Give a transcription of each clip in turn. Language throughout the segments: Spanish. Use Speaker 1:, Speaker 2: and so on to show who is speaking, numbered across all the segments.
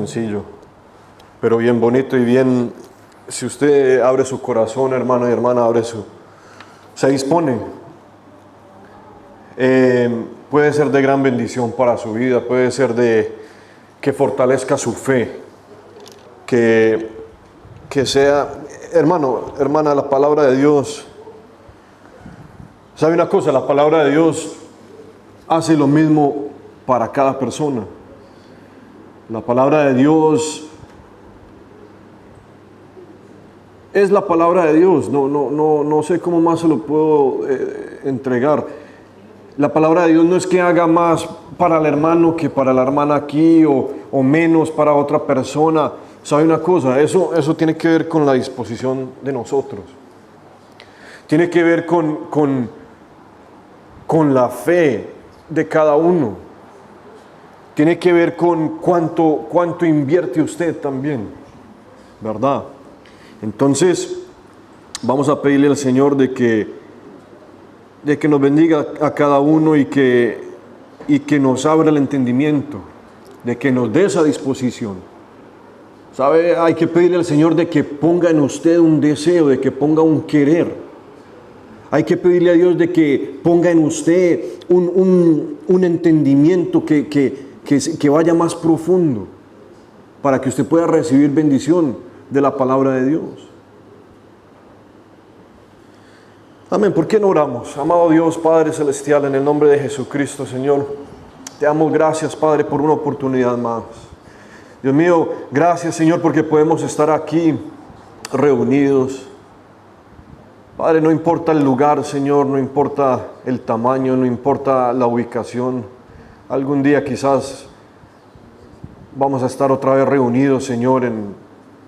Speaker 1: sencillo, pero bien bonito y bien, si usted abre su corazón, hermano y hermana, se dispone, puede ser de gran bendición para su vida, puede ser que fortalezca su fe, que sea, hermano, hermana, la palabra de Dios, ¿sabe una cosa? La palabra de Dios hace lo mismo para cada persona. La palabra de Dios es la palabra de Dios. No sé cómo más se lo puedo entregar. La palabra de Dios no es que haga más para el hermano que para la hermana aquí o menos para otra persona. ¿Sabe una cosa? Eso tiene que ver con la disposición de nosotros. Tiene que ver con la fe de cada uno. Tiene que ver con cuánto invierte usted también, ¿verdad? Entonces, vamos a pedirle al Señor de que nos bendiga a cada uno y que nos abra el entendimiento, de que nos dé esa disposición. ¿Sabe? Hay que pedirle al Señor de que ponga en usted un deseo, de que ponga un querer. Hay que pedirle a Dios de que ponga en usted un entendimiento que vaya más profundo para que usted pueda recibir bendición de la palabra de Dios. Amén. ¿Por qué no oramos? Amado Dios, Padre Celestial, en el nombre de Jesucristo, Señor, te damos gracias, Padre, por una oportunidad más. Dios mío, gracias, Señor, porque podemos estar aquí reunidos. Padre, no importa el lugar, Señor, no importa el tamaño, no importa la ubicación. Algún día quizás vamos a estar otra vez reunidos, Señor,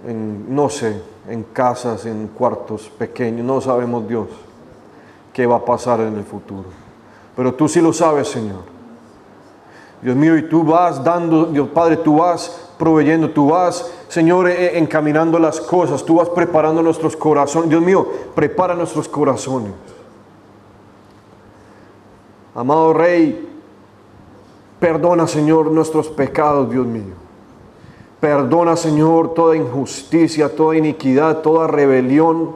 Speaker 1: no sé, en casas, en cuartos pequeños. No sabemos, Dios, qué va a pasar en el futuro. Pero tú sí lo sabes, Señor. Dios mío, y tú vas dando, Dios Padre, tú vas proveyendo, tú vas, Señor, encaminando las cosas, tú vas preparando nuestros corazones. Dios mío, prepara nuestros corazones. Amado Rey, perdona, Señor, nuestros pecados, Dios mío. Perdona, Señor, toda injusticia, toda iniquidad, toda rebelión.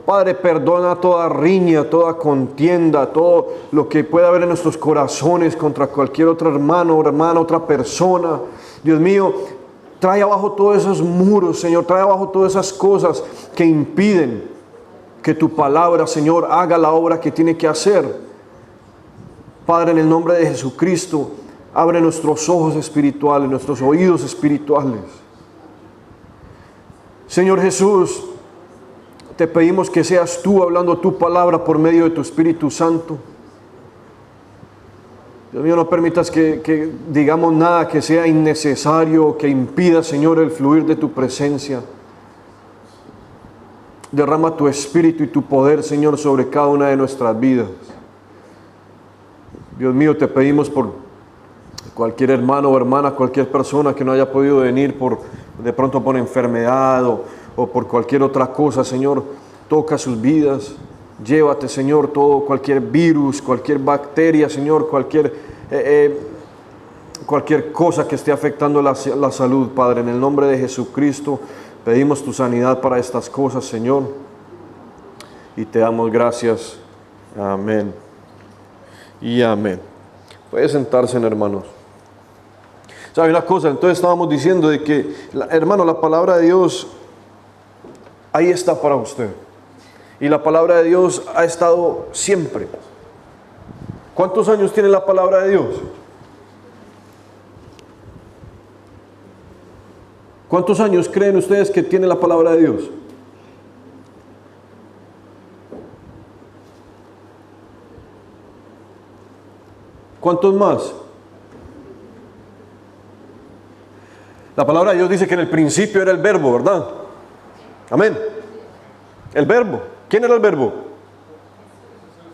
Speaker 1: Padre, perdona toda riña, toda contienda, todo lo que pueda haber en nuestros corazones contra cualquier otro hermano o hermana, otra persona. Dios mío, trae abajo todos esos muros, Señor, trae abajo todas esas cosas que impiden que tu palabra, Señor, haga la obra que tiene que hacer. Padre, en el nombre de Jesucristo, abre nuestros ojos espirituales, nuestros oídos espirituales. Señor Jesús, te pedimos que seas tú hablando tu palabra por medio de tu Espíritu Santo. Dios mío, no permitas que digamos nada que sea innecesario, que impida, Señor, el fluir de tu presencia. Derrama tu Espíritu y tu poder, Señor, sobre cada una de nuestras vidas. Dios mío, te pedimos por cualquier hermano o hermana, cualquier persona que no haya podido venir de pronto por enfermedad o por cualquier otra cosa, Señor, toca sus vidas. Llévate, Señor, cualquier virus, cualquier bacteria, Señor, cualquier cosa que esté afectando la salud, Padre. En el nombre de Jesucristo, pedimos tu sanidad para estas cosas, Señor. Y te damos gracias. Amén. Y amén. Puede sentarse, hermanos. ¿Sabe una cosa? Entonces estábamos diciendo de que, hermano, la palabra de Dios ahí está para usted. Y la palabra de Dios ha estado siempre. ¿Cuántos años tiene la palabra de Dios? ¿Cuántos años creen ustedes que tiene la palabra de Dios? ¿Cuántos más? La palabra de Dios dice que en el principio era el verbo, ¿verdad? Amén. El verbo. ¿Quién era el verbo?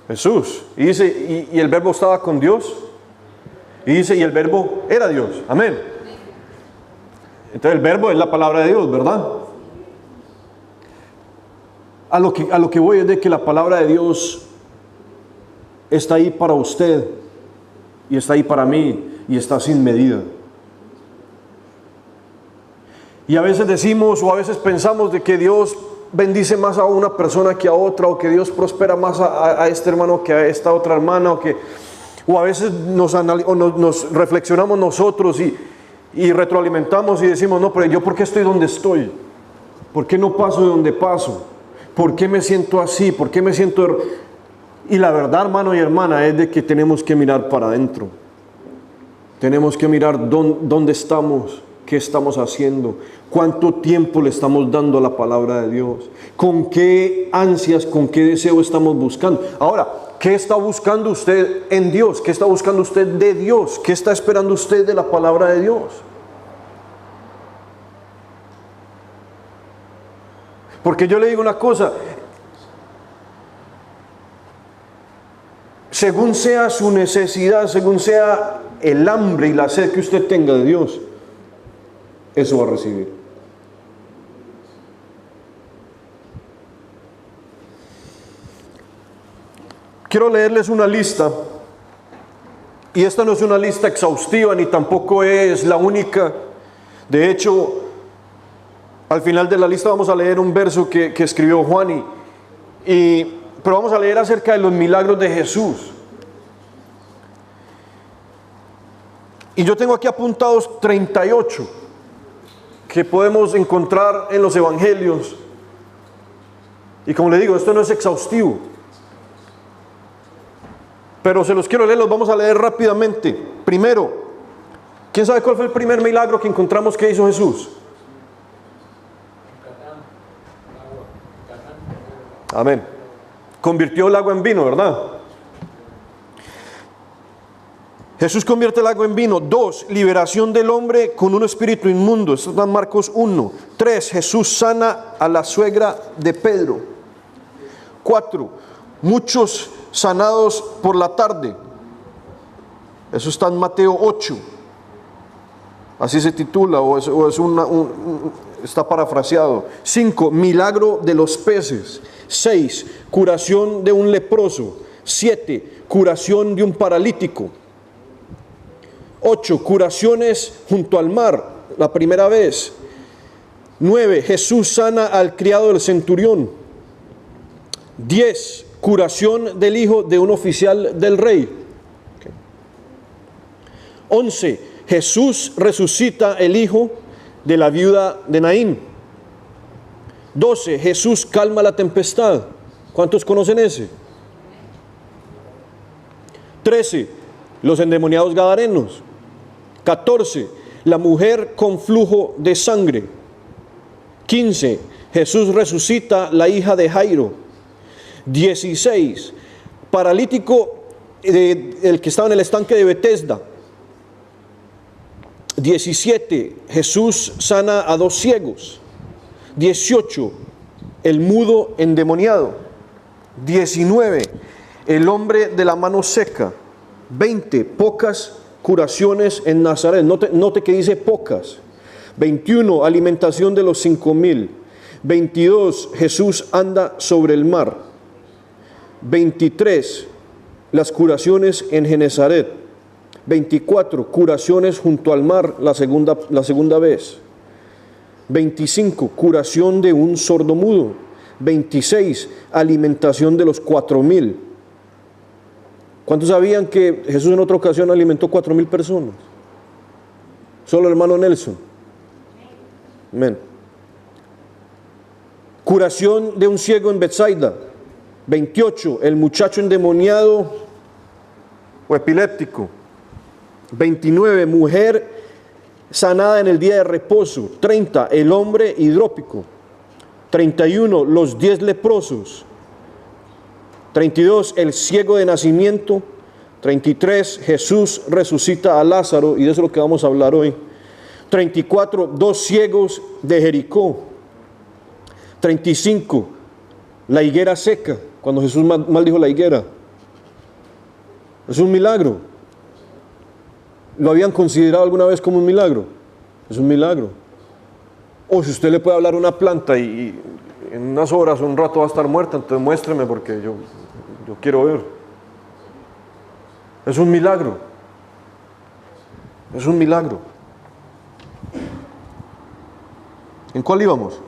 Speaker 1: Jesús. Y dice, y el verbo estaba con Dios. Y dice, y el verbo era Dios. Amén. Entonces el verbo es la palabra de Dios, ¿verdad? A lo que voy es de que la palabra de Dios está ahí para usted. Y está ahí para mí. Y está sin medida. Y a veces decimos o a veces pensamos de que Dios bendice más a una persona que a otra, o que Dios prospera más a este hermano que a esta otra hermana, o a veces nos reflexionamos nosotros y retroalimentamos y decimos, no, pero yo ¿por qué estoy donde estoy? ¿Por qué no paso de donde paso? ¿Por qué me siento así? ¿Por qué me siento...? Y la verdad, hermano y hermana, es de que tenemos que mirar para adentro. Tenemos que mirar dónde estamos, qué estamos haciendo, cuánto tiempo le estamos dando a la palabra de Dios, con qué ansias, con qué deseo estamos buscando. Ahora, ¿qué está buscando usted en Dios? ¿Qué está buscando usted de Dios? ¿Qué está esperando usted de la palabra de Dios? Porque yo le digo una cosa, según sea su necesidad, según sea el hambre y la sed que usted tenga de Dios, eso va a recibir. Quiero leerles una lista, y esta no es una lista exhaustiva ni tampoco es la única. De hecho, al final de la lista vamos a leer un verso que escribió Juan, pero vamos a leer acerca de los milagros de Jesús. Y yo tengo aquí apuntados 38 que podemos encontrar en los evangelios. Y como le digo, esto no es exhaustivo, pero se los quiero leer, los vamos a leer rápidamente. Primero, ¿quién sabe cuál fue el primer milagro que encontramos que hizo Jesús? Amén. Convirtió el agua en vino, ¿verdad? Jesús convierte el agua en vino. 2, liberación del hombre con un espíritu inmundo. Esto está en Marcos 1. 3, Jesús sana a la suegra de Pedro. 4, muchos sanados por la tarde. Eso está en Mateo 8. Así se titula, está parafraseado. 5, milagro de los peces. 6, curación de un leproso. 7, curación de un paralítico. 8, curaciones junto al mar, la primera vez. 9, Jesús sana al criado del centurión. 10, curación del hijo de un oficial del rey. 11, Jesús resucita el hijo de la viuda de Naín. 12, Jesús calma la tempestad. ¿Cuántos conocen ese? 13, los endemoniados gadarenos. 14, la mujer con flujo de sangre. 15, Jesús resucita la hija de Jairo. 16, paralítico el que estaba en el estanque de Betesda. 17, Jesús sana a 2 ciegos. 18, el mudo endemoniado. 19, el hombre de la mano seca. 20, pocas curaciones en Nazaret. Note que dice pocas. 21, alimentación de los 5,000. 22, Jesús anda sobre el mar. 23, las curaciones en Genezaret. 24, curaciones junto al mar la segunda vez. 25, curación de un sordomudo. 26, alimentación de los 4,000. ¿Cuántos sabían que Jesús en otra ocasión alimentó 4,000 personas? Solo el hermano Nelson. Amén. Curación de un ciego en Betsaida. 28, el muchacho endemoniado o epiléptico. 29, mujer sanada en el día de reposo. 30, el hombre hidrópico. 31, los 10 leprosos. 32, el ciego de nacimiento. 33, Jesús resucita a Lázaro, y de eso es lo que vamos a hablar hoy. 34, 2 ciegos de Jericó. 35, la higuera seca, cuando Jesús maldijo la higuera. Es un milagro. ¿Lo habían considerado alguna vez como un milagro? Es un milagro. O si usted le puede hablar a una planta y en unas horas, un rato va a estar muerta, entonces muéstreme porque yo quiero ver. Es un milagro. Es un milagro. ¿En cuál íbamos?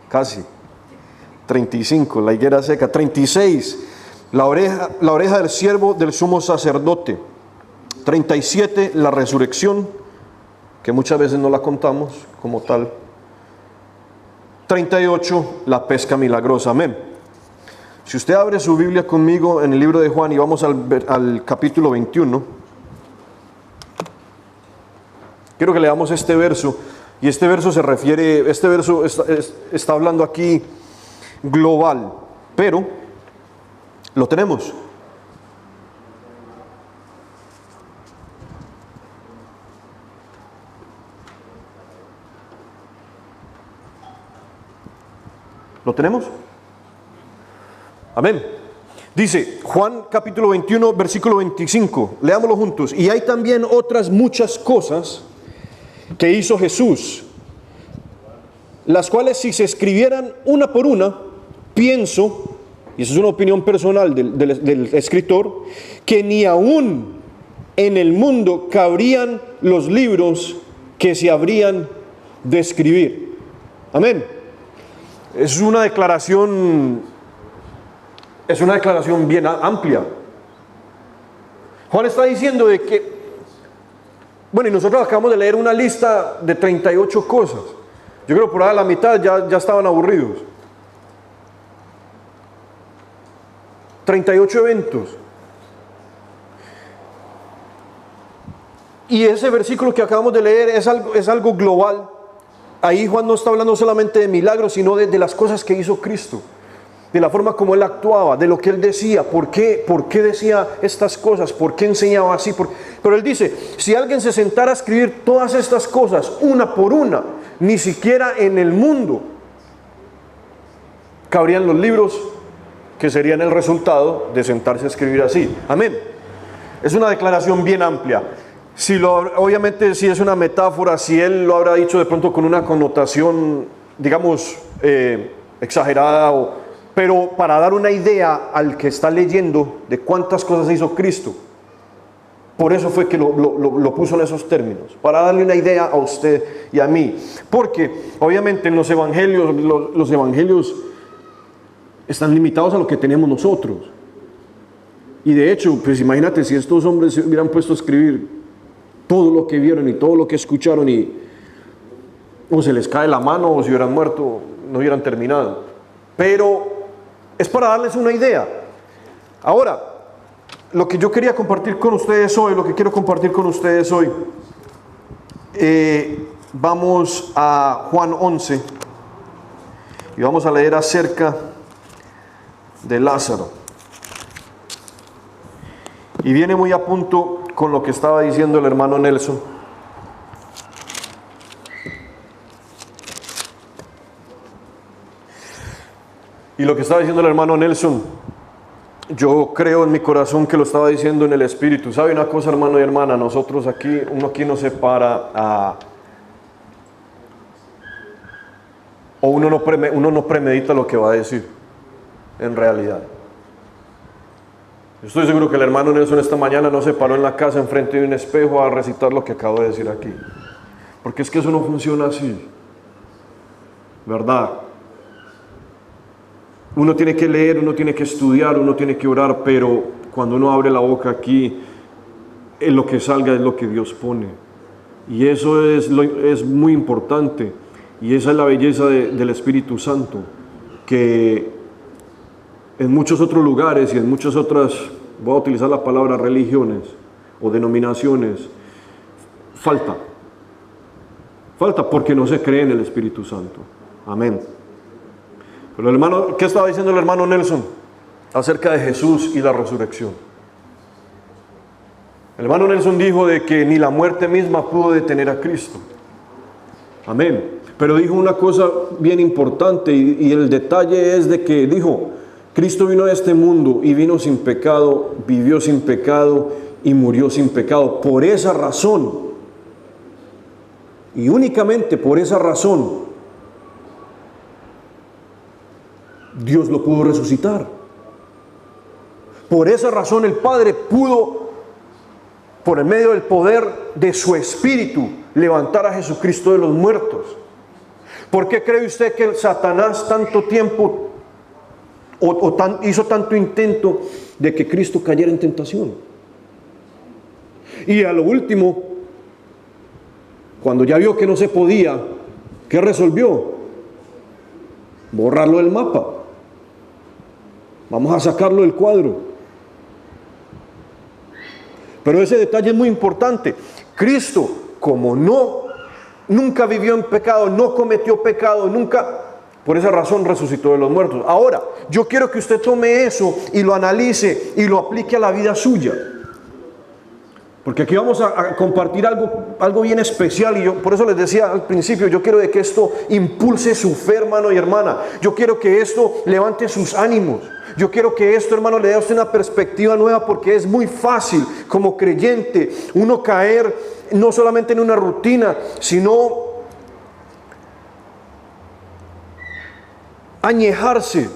Speaker 1: Casi. 35, la higuera seca. 36, la oreja del siervo del sumo sacerdote. 37, la resurrección, que muchas veces no la contamos como tal. 38, la pesca milagrosa. Amén. Si usted abre su Biblia conmigo en el libro de Juan y vamos al capítulo 21, quiero que leamos este verso. Y este verso se refiere, este verso está hablando aquí global, pero lo tenemos. ¿Lo tenemos? Amén. Dice Juan capítulo 21, versículo 25. Leámoslo juntos. Y hay también otras muchas cosas que hizo Jesús, las cuales si se escribieran una por una, pienso, y esa es una opinión personal del escritor, que ni aún en el mundo cabrían los libros que se habrían de escribir. Amén. Es una declaración bien amplia. Juan está diciendo de que, bueno, y nosotros acabamos de leer una lista de 38 cosas. Yo creo que por ahí a la mitad ya estaban aburridos. 38 eventos. Y ese versículo que acabamos de leer es algo global. Ahí Juan no está hablando solamente de milagros, sino de las cosas que hizo Cristo, de la forma como Él actuaba, de lo que Él decía, por qué decía estas cosas, por qué enseñaba así. Pero Él dice, si alguien se sentara a escribir todas estas cosas, una por una, ni siquiera en el mundo cabrían los libros que serían el resultado de sentarse a escribir así. Amén. Es una declaración bien amplia. Obviamente si es una metáfora, si Él lo habrá dicho de pronto con una connotación, digamos, exagerada, pero para dar una idea al que está leyendo de cuántas cosas hizo Cristo. Por eso fue que lo puso en esos términos, para darle una idea a usted y a mí. Porque obviamente en los evangelios están limitados a lo que tenemos nosotros. Y de hecho, pues imagínate si estos hombres se hubieran puesto a escribir todo lo que vieron y todo lo que escucharon, o se les cae la mano, o si hubieran muerto, no hubieran terminado. Pero es para darles una idea. Ahora, lo que yo quería compartir con ustedes hoy, lo que quiero compartir con ustedes hoy, vamos a Juan 11 y vamos a leer acerca de Lázaro. Y viene muy a punto con lo que estaba diciendo el hermano Nelson. Y lo que estaba diciendo el hermano Nelson, yo creo en mi corazón que lo estaba diciendo en el Espíritu. ¿Sabe una cosa, hermano y hermana? Nosotros aquí, uno aquí no se para o uno no premedita lo que va a decir, en realidad. Estoy seguro que el hermano Nelson esta mañana no se paró en la casa enfrente de un espejo a recitar lo que acabo de decir aquí. Porque es que eso no funciona así, ¿verdad? Uno tiene que leer, uno tiene que estudiar, uno tiene que orar, pero cuando uno abre la boca aquí, lo que salga es lo que Dios pone. Y eso es muy importante. Y esa es la belleza del Espíritu Santo, que en muchos otros lugares y en muchas otras, voy a utilizar la palabra religiones o denominaciones, falta porque no se cree en el Espíritu Santo. Amén. Pero hermano, ¿qué estaba diciendo el hermano Nelson acerca de Jesús y la resurrección? El hermano Nelson dijo de que ni la muerte misma pudo detener a Cristo. Amén. Pero dijo una cosa bien importante y el detalle es de que dijo, Cristo vino a este mundo y vino sin pecado, vivió sin pecado y murió sin pecado. Por esa razón, y únicamente por esa razón, Dios lo pudo resucitar. Por esa razón el Padre pudo por el medio del poder de su Espíritu, levantar a Jesucristo de los muertos. ¿Por qué cree usted que Satanás tanto tiempo hizo tanto intento de que Cristo cayera en tentación? Y a lo último, cuando ya vio que no se podía, ¿qué resolvió? Borrarlo del mapa. Vamos a sacarlo del cuadro. Pero ese detalle es muy importante. Cristo, como nunca vivió en pecado, no cometió pecado, nunca, por esa razón resucitó de los muertos. Ahora, yo quiero que usted tome eso y lo analice y lo aplique a la vida suya. Porque aquí vamos a compartir algo bien especial, y yo por eso les decía al principio, yo quiero de que esto impulse su fe, hermano y hermana. Yo quiero que esto levante sus ánimos. Yo quiero que esto, hermano, le dé a usted una perspectiva nueva, porque es muy fácil como creyente uno caer no solamente en una rutina, sino añejarse.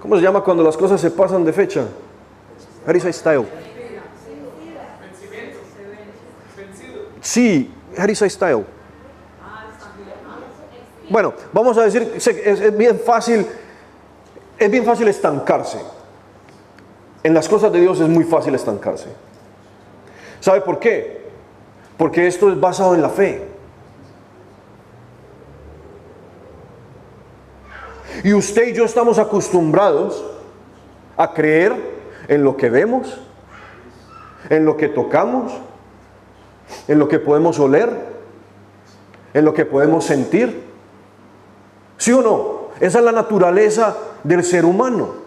Speaker 1: ¿Cómo se llama cuando las cosas se pasan de fecha? Harry Style. Sí, Harry Style. Bueno, vamos a decir, es bien fácil estancarse. En las cosas de Dios es muy fácil estancarse. ¿Sabe por qué? Porque esto es basado en la fe. Y usted y yo estamos acostumbrados a creer en lo que vemos, en lo que tocamos, en lo que podemos oler, en lo que podemos sentir. ¿Sí o no? Esa es la naturaleza del ser humano.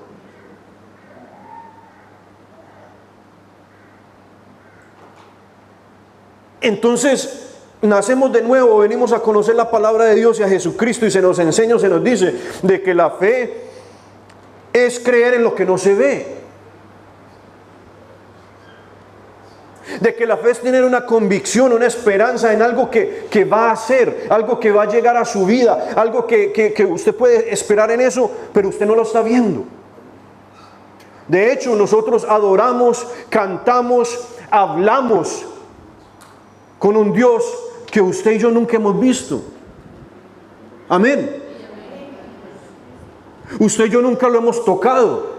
Speaker 1: Entonces, nacemos de nuevo, venimos a conocer la palabra de Dios y a Jesucristo, y se nos enseña, se nos dice de que la fe es creer en lo que no se ve. De que la fe es tener una convicción, una esperanza en algo que va a ser, algo que va a llegar a su vida, algo que usted puede esperar en eso, pero usted no lo está viendo. De hecho, nosotros adoramos, cantamos, hablamos con un Dios que usted y yo nunca hemos visto. Amén. Usted y yo nunca lo hemos tocado.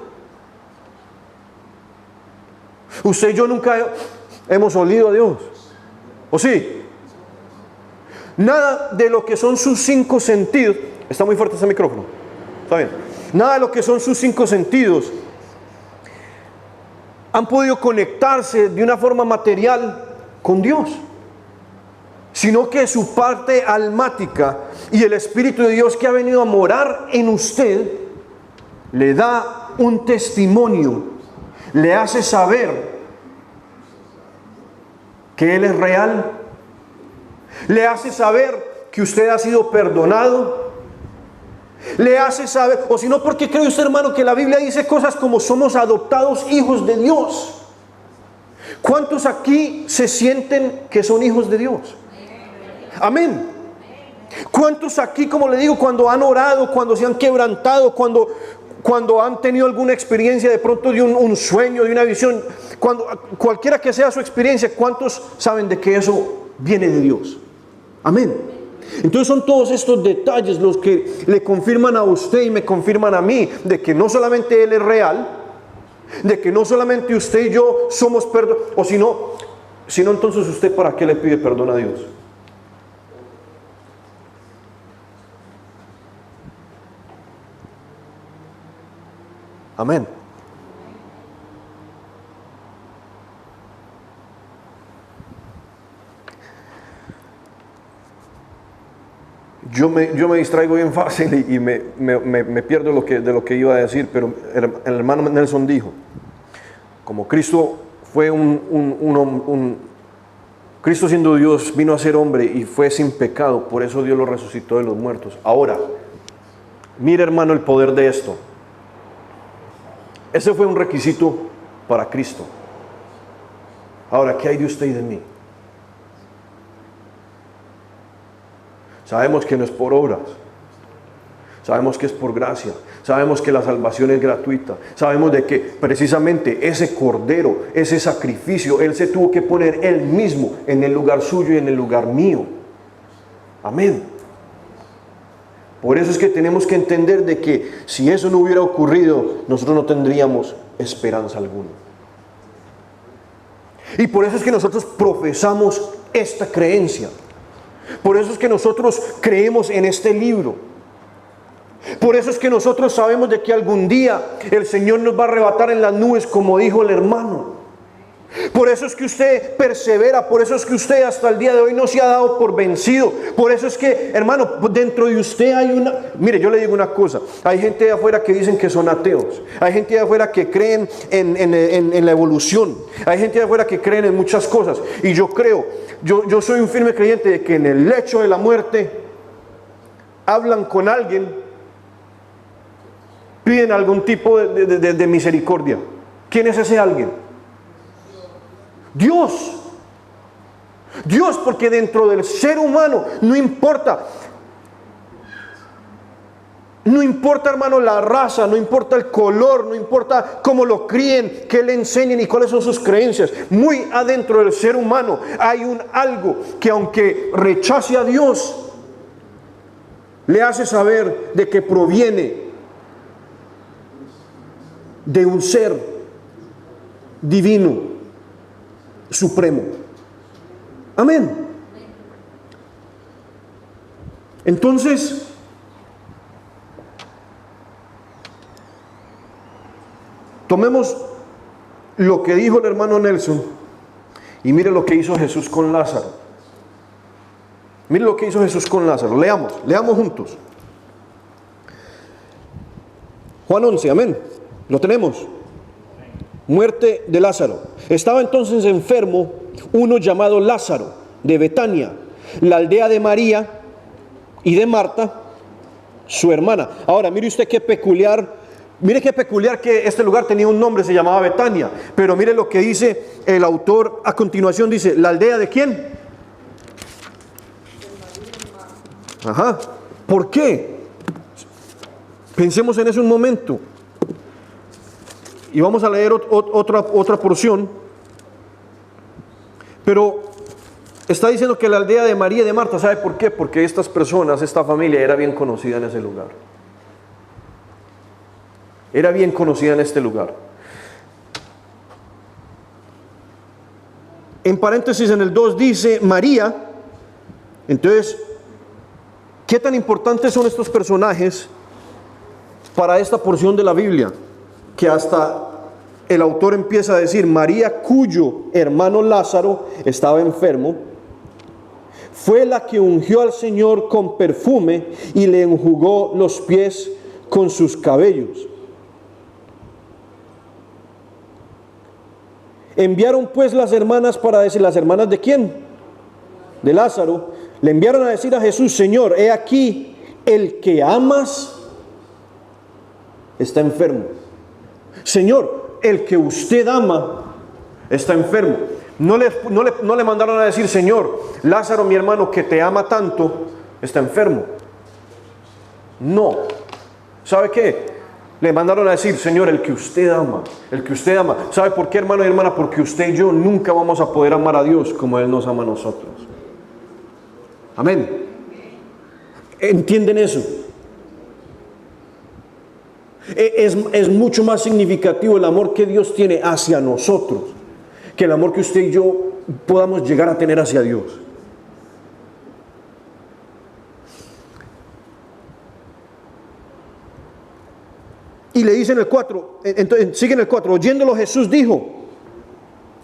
Speaker 1: Usted y yo nunca hemos olido a Dios. ¿O sí? Nada de lo que son sus 5 sentidos. Está muy fuerte ese micrófono. Está bien. Nada de lo que son sus 5 sentidos han podido conectarse de una forma material con Dios, sino que su parte almática y el Espíritu de Dios que ha venido a morar en usted le da un testimonio, le hace saber que Él es real, le hace saber que usted ha sido perdonado, le hace saber, o si no, ¿por qué cree usted, hermano, que la Biblia dice cosas como somos adoptados hijos de Dios? ¿Cuántos aquí se sienten que son hijos de Dios? Amén. ¿Cuántos aquí, como le digo, cuando han orado, cuando se han quebrantado, cuando han tenido alguna experiencia de pronto de un sueño, de una visión, cualquiera que sea su experiencia, cuántos saben de que eso viene de Dios? Amén. Entonces son todos estos detalles los que le confirman a usted y me confirman a mí de que no solamente Él es real, de que no solamente usted y yo somos perdonados, o si no, entonces usted ¿para qué le pide perdón a Dios? Amén. Yo me distraigo bien fácil y me pierdo de lo que iba a decir, pero el hermano Nelson dijo, como Cristo fue Cristo siendo Dios vino a ser hombre y fue sin pecado, por eso Dios lo resucitó de los muertos. Ahora, mire, hermano, el poder de esto. Ese fue un requisito para Cristo. Ahora, ¿qué hay de usted y de mí? Sabemos que no es por obras. Sabemos que es por gracia, sabemos que la salvación es gratuita, sabemos de que precisamente ese cordero, ese sacrificio, Él se tuvo que poner Él mismo en el lugar suyo y en el lugar mío. Amén. Por eso es que tenemos que entender de que si eso no hubiera ocurrido, nosotros no tendríamos esperanza alguna. Y por eso es que nosotros profesamos esta creencia. Por eso es que nosotros creemos en este libro. Por eso es que nosotros sabemos de que algún día el Señor nos va a arrebatar en las nubes, como dijo el hermano. Por eso es que usted persevera, por eso es que usted hasta el día de hoy no se ha dado por vencido. Por eso es que, hermano, dentro de usted hay una... Mire, yo le digo una cosa, hay gente de afuera que dicen que son ateos, hay gente de afuera que creen en la evolución, hay gente de afuera que creen en muchas cosas. Y yo creo, yo soy un firme creyente de que en el lecho de la muerte hablan con alguien, piden algún tipo de misericordia. ¿Quién es ese alguien? Dios. Dios, porque dentro del ser humano no importa, hermano, la raza, no importa el color, no importa cómo lo críen, qué le enseñen y cuáles son sus creencias. Muy adentro del ser humano hay algo que, aunque rechace a Dios, le hace saber de que proviene de un ser divino, supremo. Amén. Entonces, tomemos lo que dijo el hermano Nelson y mire lo que hizo Jesús con Lázaro. Mire lo que hizo Jesús con Lázaro. Leamos juntos. Juan 11, amén. Lo tenemos. Muerte de Lázaro. Estaba entonces enfermo uno llamado Lázaro, de Betania, la aldea de María y de Marta, su hermana. Ahora, mire usted qué peculiar que este lugar tenía un nombre, se llamaba Betania. Pero mire lo que dice el autor a continuación, dice, ¿la aldea de quién? Ajá. ¿Por qué? Pensemos en eso un momento. Y vamos a leer otra porción. Pero está diciendo que la aldea de María y de Marta, ¿sabe por qué? Porque estas personas, esta familia era bien conocida en ese lugar. Era bien conocida en este lugar. En paréntesis en el 2 dice María. Entonces, ¿qué tan importantes son estos personajes para esta porción de la Biblia? Que hasta el autor empieza a decir, María, cuyo hermano Lázaro estaba enfermo, fue la que ungió al Señor con perfume y le enjugó los pies con sus cabellos. Enviaron pues las hermanas para decir, ¿las hermanas de quién? De Lázaro. Le enviaron a decir a Jesús, Señor, he aquí, el que amas está enfermo. Señor, el que usted ama está enfermo. No le mandaron a decir, Señor, Lázaro, mi hermano, que te ama tanto, está enfermo. No. ¿Sabe qué? Le mandaron a decir, Señor, el que usted ama, el que usted ama. ¿Sabe por qué, hermano y hermana? Porque usted y yo nunca vamos a poder amar a Dios como Él nos ama a nosotros. Amén. ¿Entienden eso? Es mucho más significativo el amor que Dios tiene hacia nosotros que el amor que usted y yo podamos llegar a tener hacia Dios. Y le dice en el 4, entonces sigue en el 4, oyéndolo Jesús dijo,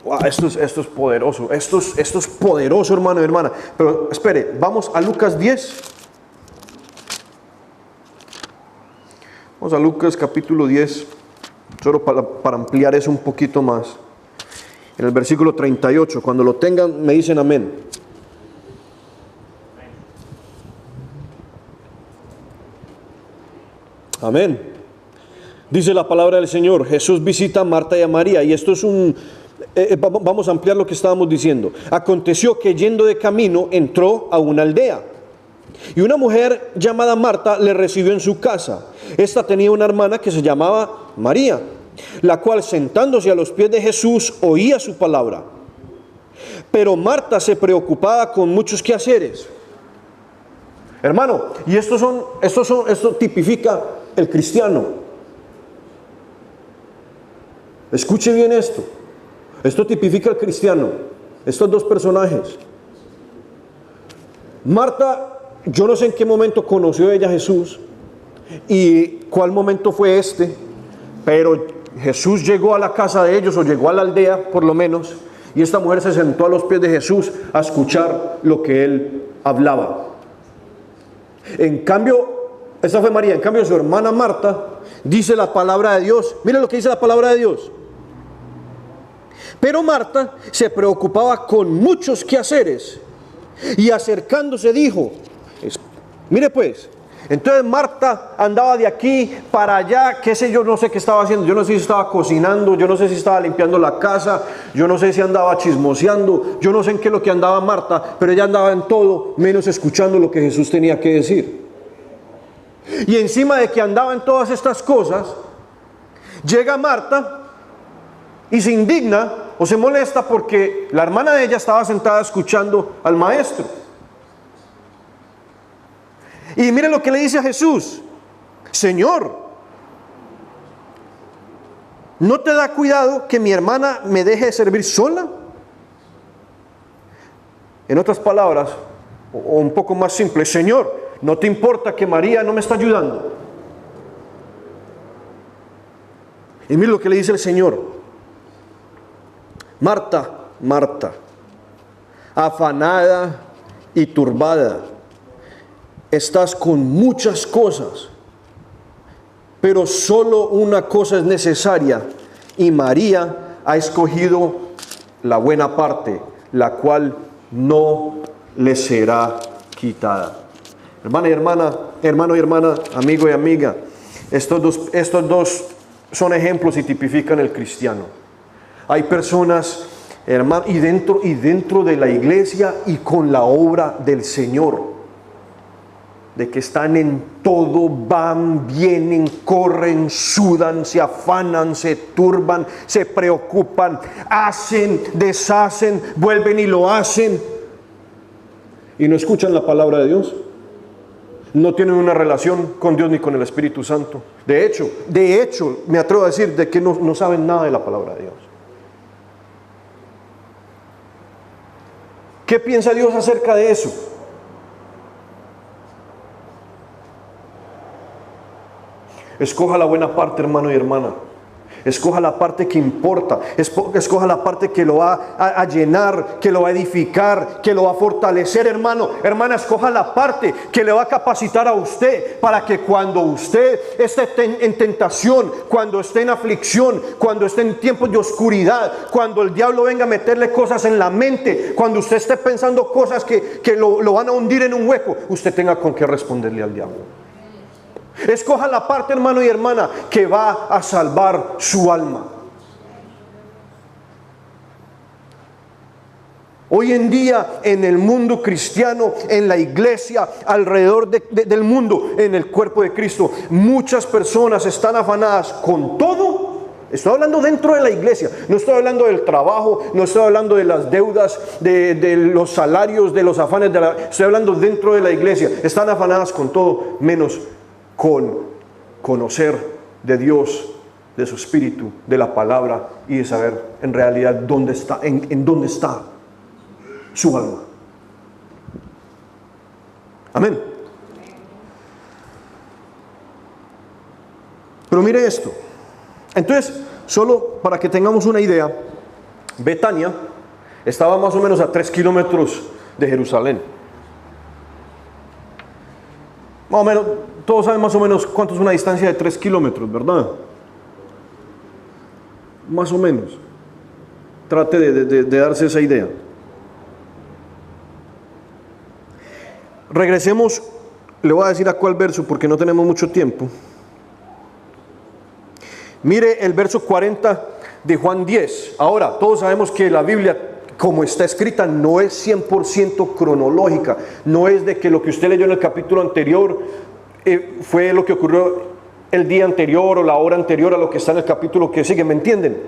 Speaker 1: wow, esto es poderoso, esto es poderoso, hermano y hermana. Pero espere, vamos a Lucas 10. Vamos a Lucas capítulo 10, solo para ampliar eso un poquito más. En el versículo 38, cuando lo tengan me dicen amén. Amén. Dice la palabra del Señor, Jesús visita a Marta y a María, y esto es vamos a ampliar lo que estábamos diciendo. Aconteció que yendo de camino entró a una aldea,
Speaker 2: Y una mujer llamada Marta le recibió en su casa. Esta tenía una hermana que se llamaba María, la cual sentándose a los pies de Jesús oía su palabra. Pero Marta se preocupaba con muchos quehaceres. Hermano, y esto tipifica el cristiano. Escuche bien esto. Esto tipifica al cristiano. Estos dos personajes. Marta, yo no sé en qué momento conoció ella a Jesús y cuál momento fue este, pero Jesús llegó a la casa de ellos, o llegó a la aldea por lo menos, y esta mujer se sentó a los pies de Jesús a escuchar lo que él hablaba. En cambio, esa fue María. En cambio, su hermana Marta, dice la palabra de Dios. Miren lo que dice la palabra de Dios. Pero Marta se preocupaba con muchos quehaceres y acercándose dijo, mire pues, entonces Marta andaba de aquí para allá, qué sé yo, no sé qué estaba haciendo, yo no sé si estaba cocinando, yo no sé si estaba limpiando la casa, yo no sé si andaba chismoseando, yo no sé en qué es lo que andaba Marta, pero ella andaba en todo menos escuchando lo que Jesús tenía que decir. Y encima de que andaba en todas estas cosas, llega Marta y se indigna o se molesta porque la hermana de ella estaba sentada escuchando al maestro. Y miren lo que le dice a Jesús: Señor, ¿no te da cuidado que mi hermana me deje de servir sola? En otras palabras, o un poco más simple, Señor, ¿no te importa que María no me está ayudando? Y miren lo que le dice el Señor: Marta, Marta, afanada y turbada, estás con muchas cosas, pero solo una cosa es necesaria, y María ha escogido la buena parte, la cual no le será quitada. Hermana y hermana, hermano y hermana, amigo y amiga, estos dos son ejemplos y tipifican el cristiano. Hay personas, hermano, y dentro de la iglesia y con la obra del Señor, de que están en todo, van, vienen, corren, sudan, se afanan, se turban, se preocupan, hacen, deshacen, vuelven y lo hacen, y no escuchan la palabra de Dios. No tienen una relación con Dios ni con el Espíritu Santo. De hecho, me atrevo a decir de que no saben nada de la palabra de Dios. ¿Qué piensa Dios acerca de eso? Escoja la buena parte, hermano y hermana. Escoja la parte que importa. Escoja la parte que lo va a llenar, que lo va a edificar, que lo va a fortalecer, hermano. Hermana, escoja la parte que le va a capacitar a usted para que cuando usted esté en tentación, cuando esté en aflicción, cuando esté en tiempos de oscuridad, cuando el diablo venga a meterle cosas en la mente, cuando usted esté pensando cosas que lo van a hundir en un hueco, usted tenga con qué responderle al diablo. Escoja la parte, hermano y hermana, que va a salvar su alma. Hoy en día, en el mundo cristiano, en la iglesia, alrededor del mundo, en el cuerpo de Cristo, muchas personas están afanadas con todo. Estoy hablando dentro de la iglesia, no estoy hablando del trabajo, no estoy hablando de las deudas, de los salarios, de los afanes, estoy hablando dentro de la iglesia. Están afanadas con todo, menos con conocer de Dios, de su Espíritu, de la palabra, y de saber en realidad dónde está, en dónde está su alma. Amén. Pero mire esto. Entonces, solo para que tengamos una idea, Betania estaba más o menos a 3 kilómetros de Jerusalén. Más o menos, todos saben más o menos cuánto es una distancia de 3 kilómetros, ¿verdad? Más o menos. Trate de darse esa idea. Regresemos, le voy a decir a cuál verso porque no tenemos mucho tiempo. Mire el verso 40 de Juan 10. Ahora, todos sabemos que la Biblia como está escrita, no es 100% cronológica. No es de que lo que usted leyó en el capítulo anterior fue lo que ocurrió el día anterior o la hora anterior a lo que está en el capítulo que sigue, ¿me entienden?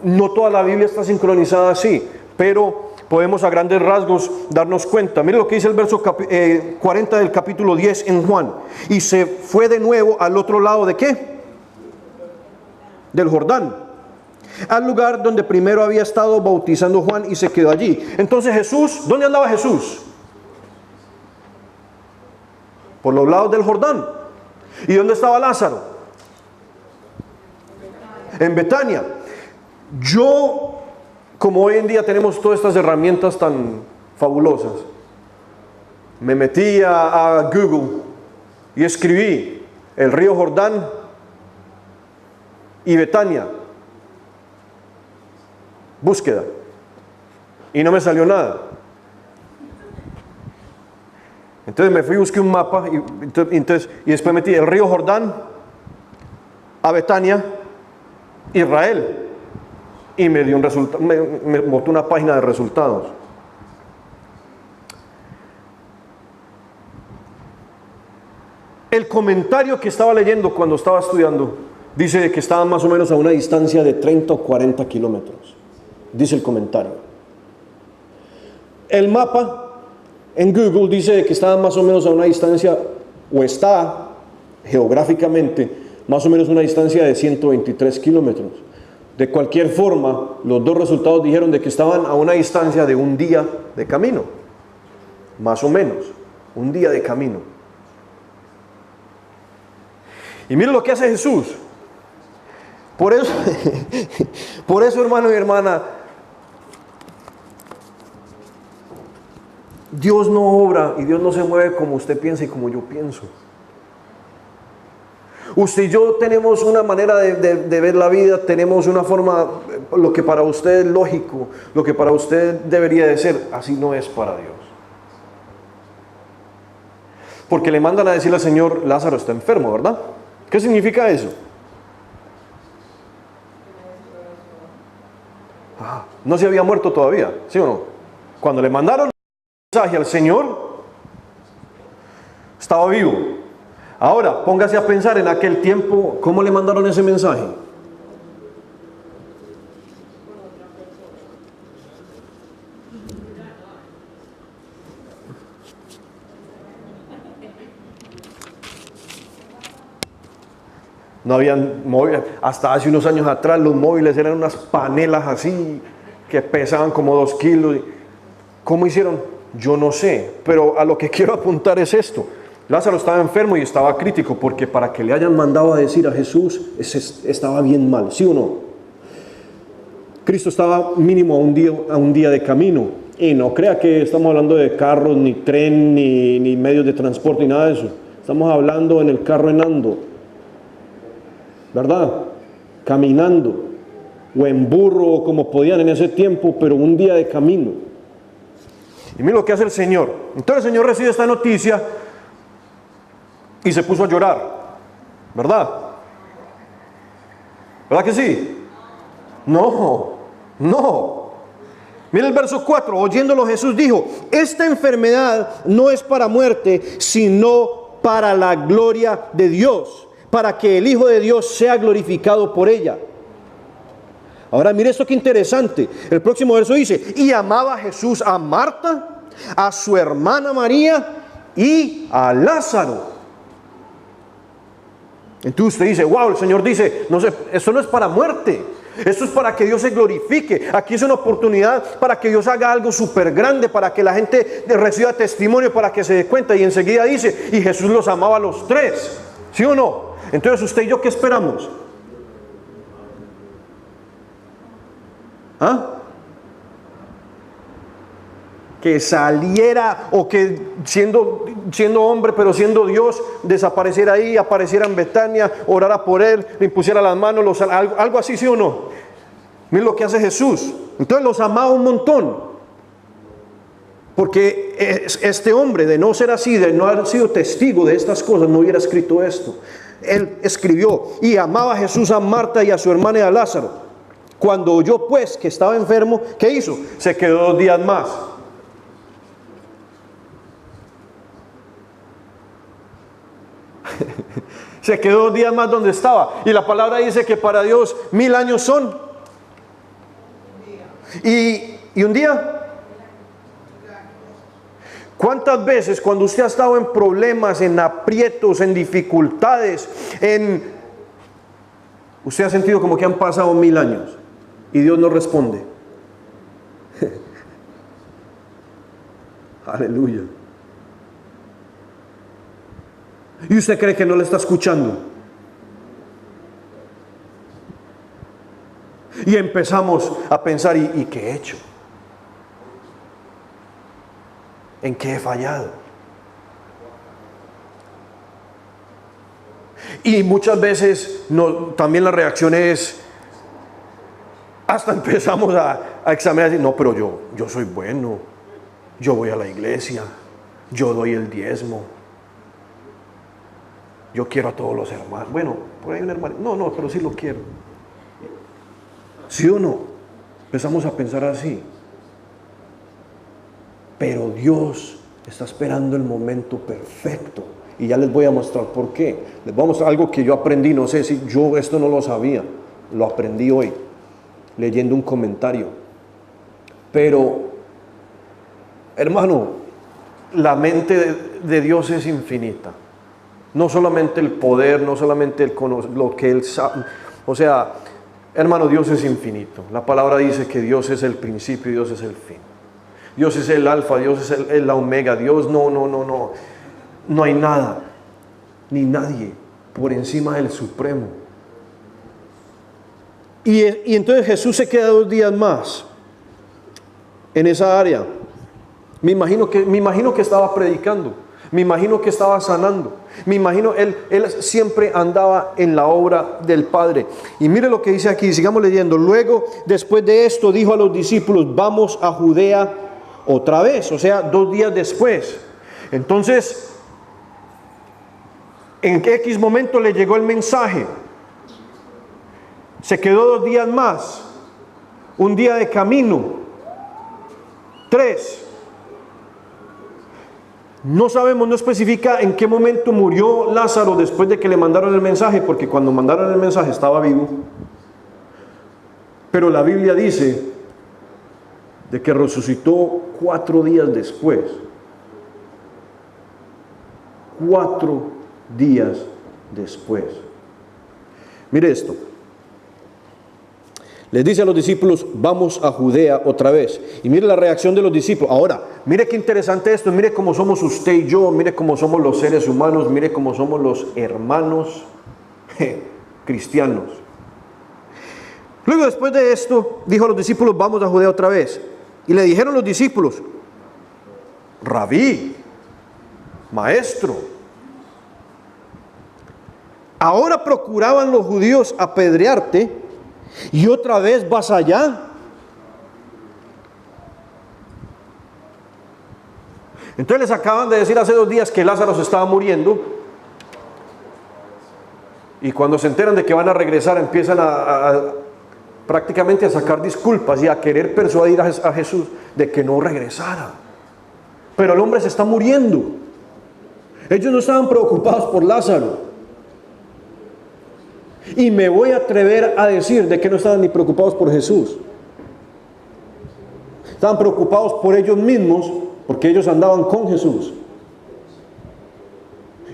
Speaker 2: No toda la Biblia está sincronizada así, pero podemos a grandes rasgos darnos cuenta. Mire lo que dice el verso 40 del capítulo 10 en Juan. Y se fue de nuevo al otro lado ¿de qué? Del Jordán, al lugar donde primero había estado bautizando Juan, y se quedó allí. Entonces Jesús, ¿dónde andaba Jesús? Por los lados del Jordán. ¿Y dónde estaba Lázaro? En Betania. Yo, como hoy en día tenemos todas estas herramientas tan fabulosas, me metí a Google y escribí el río Jordán y Betania, búsqueda, y no me salió nada. Entonces me fui y busqué un mapa y después metí el río Jordán a Betania, Israel, y me dio un resultado, me botó una página de resultados. El comentario que estaba leyendo cuando estaba estudiando dice que estaban más o menos a una distancia de 30 o 40 kilómetros. Dice el comentario. El mapa en Google dice que estaban más o menos a una distancia, o está geográficamente, más o menos una distancia de 123 kilómetros. De cualquier forma, los dos resultados dijeron de que estaban a una distancia de un día de camino. Más o menos, un día de camino. Y miren lo que hace Jesús. Por eso, hermano y hermana, Dios no obra y Dios no se mueve como usted piensa y como yo pienso. Usted y yo tenemos una manera de ver la vida, tenemos una forma, lo que para usted es lógico, lo que para usted debería de ser, así no es para Dios. Porque le mandan a decirle al Señor, Lázaro está enfermo, ¿verdad? ¿Qué significa eso? No se había muerto todavía, ¿sí o no? Cuando le mandaron el mensaje al Señor, estaba vivo. Ahora, póngase a pensar en aquel tiempo, ¿cómo le mandaron ese mensaje? No habían móviles, hasta hace unos años atrás los móviles eran unas panelas así, que pesaban como 2 kilos. ¿Cómo hicieron? Yo no sé, pero a lo que quiero apuntar es esto. Lázaro estaba enfermo y estaba crítico, porque para que le hayan mandado a decir a Jesús, estaba bien mal, ¿sí o no? Cristo estaba mínimo a un día de camino, y no crea que estamos hablando de carros, ni tren, ni medios de transporte, ni nada de eso. Estamos hablando en el carro en ando, ¿verdad? Caminando, o en burro, o como podían en ese tiempo, pero un día de camino. Y mira lo que hace el Señor. Entonces el Señor recibe esta noticia y se puso a llorar, ¿verdad? ¿Verdad que sí? No. Mira el verso 4, oyéndolo Jesús dijo, esta enfermedad no es para muerte, sino para la gloria de Dios, para que el Hijo de Dios sea glorificado por ella. Ahora mire esto que interesante. El próximo verso dice, y amaba Jesús a Marta, a su hermana María y a Lázaro. Entonces usted dice, wow, el Señor dice, no sé, eso no es para muerte, esto es para que Dios se glorifique. Aquí es una oportunidad para que Dios haga algo súper grande, para que la gente reciba testimonio, para que se dé cuenta. Y enseguida dice, y Jesús los amaba a los tres, ¿sí o no? Entonces usted y yo, ¿qué esperamos? ¿Ah? Que saliera, o que siendo hombre pero siendo Dios, desapareciera ahí, apareciera en Betania, orara por él, le impusiera las manos, algo así, ¿sí o no? Miren lo que hace Jesús. Entonces los amaba un montón, porque este hombre, de no ser así, de no haber sido testigo de estas cosas, no hubiera escrito esto. Él escribió, y amaba a Jesús a Marta y a su hermana y a Lázaro. Cuando oyó pues que estaba enfermo, ¿qué hizo? Se quedó 2 días más. Se quedó 2 días más donde estaba. Y la palabra dice que para Dios 1000 años son. ¿Y un día? ¿Cuántas veces cuando usted ha estado en problemas, en aprietos, en dificultades, usted ha sentido como que han pasado 1000 años y Dios no responde? Aleluya. Y usted cree que no le está escuchando. Y empezamos a pensar, ¿y qué he hecho? ¿En qué he fallado? Y muchas veces también la reacción es, hasta empezamos a examinar y decir, no, pero yo soy bueno, yo voy a la iglesia, yo doy el diezmo, yo quiero a todos los hermanos. Bueno, por ahí un hermano, no, pero sí lo quiero. ¿Sí o no? Empezamos a pensar así. Pero Dios está esperando el momento perfecto. Y ya les voy a mostrar por qué. Les voy a mostrar algo que yo aprendí. No sé si yo esto no lo sabía. Lo aprendí hoy, leyendo un comentario. Pero, hermano, la mente de Dios es infinita. No solamente el poder, no solamente lo que Él sabe. O sea, hermano, Dios es infinito. La palabra dice que Dios es el principio y Dios es el fin. Dios es el alfa, Dios es el omega. Dios no hay nada, ni nadie por encima del supremo. Y entonces Jesús se queda 2 días más en esa área. Me imagino que estaba predicando. Me imagino que estaba sanando. Me imagino, él siempre andaba en la obra del Padre. Y mire lo que dice aquí, sigamos leyendo. Luego, después de esto, dijo a los discípulos, vamos a Judea otra vez. O sea, 2 días después. Entonces, ¿en qué X momento le llegó el mensaje? Se quedó 2 días más. Un día de camino. 3. No sabemos, no especifica en qué momento murió Lázaro después de que le mandaron el mensaje, porque cuando mandaron el mensaje estaba vivo. Pero la Biblia dice de que resucitó 4 días después. 4 días después. Mire esto. Les dice a los discípulos, vamos a Judea otra vez. Y mire la reacción de los discípulos. Ahora, mire qué interesante esto. Mire cómo somos usted y yo. Mire cómo somos los seres humanos. Mire cómo somos los hermanos cristianos. Luego, después de esto, dijo a los discípulos, vamos a Judea otra vez. Y le dijeron los discípulos, Rabí, maestro. Ahora procuraban los judíos apedrearte. ¿Y otra vez vas allá? Entonces les acaban de decir hace 2 días que Lázaro se estaba muriendo. Y cuando se enteran de que van a regresar, empiezan prácticamente a sacar disculpas y a querer persuadir a Jesús de que no regresara. Pero el hombre se está muriendo. Ellos no estaban preocupados por Lázaro. Y me voy a atrever a decir de que no estaban ni preocupados por Jesús. Estaban preocupados por ellos mismos, porque ellos andaban con Jesús.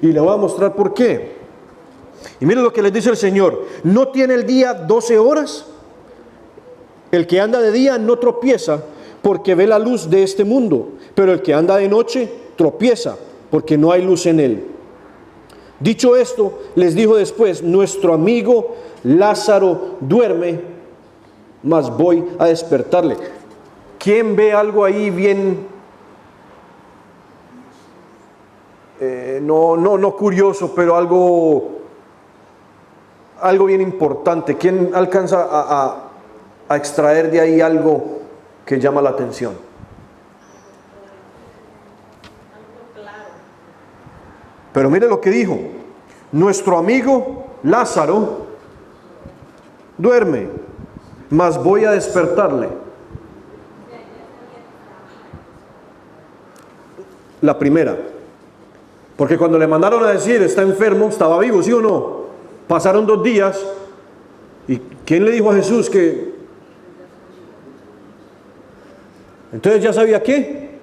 Speaker 2: Y le voy a mostrar por qué. Y mire lo que les dice el Señor. ¿No tiene el día 12 horas? El que anda de día no tropieza, porque ve la luz de este mundo. Pero el que anda de noche tropieza, porque no hay luz en él. Dicho esto, les dijo después, nuestro amigo Lázaro duerme, mas voy a despertarle. ¿Quién ve algo ahí bien, no curioso, pero algo bien importante? ¿Quién alcanza a extraer de ahí algo que llama la atención? Pero mire lo que dijo, nuestro amigo Lázaro duerme,
Speaker 1: mas voy a despertarle. La primera, porque cuando le mandaron a decir está enfermo, estaba vivo, ¿sí o no? Pasaron 2 días y ¿quién le dijo a Jesús que? Entonces ya sabía qué.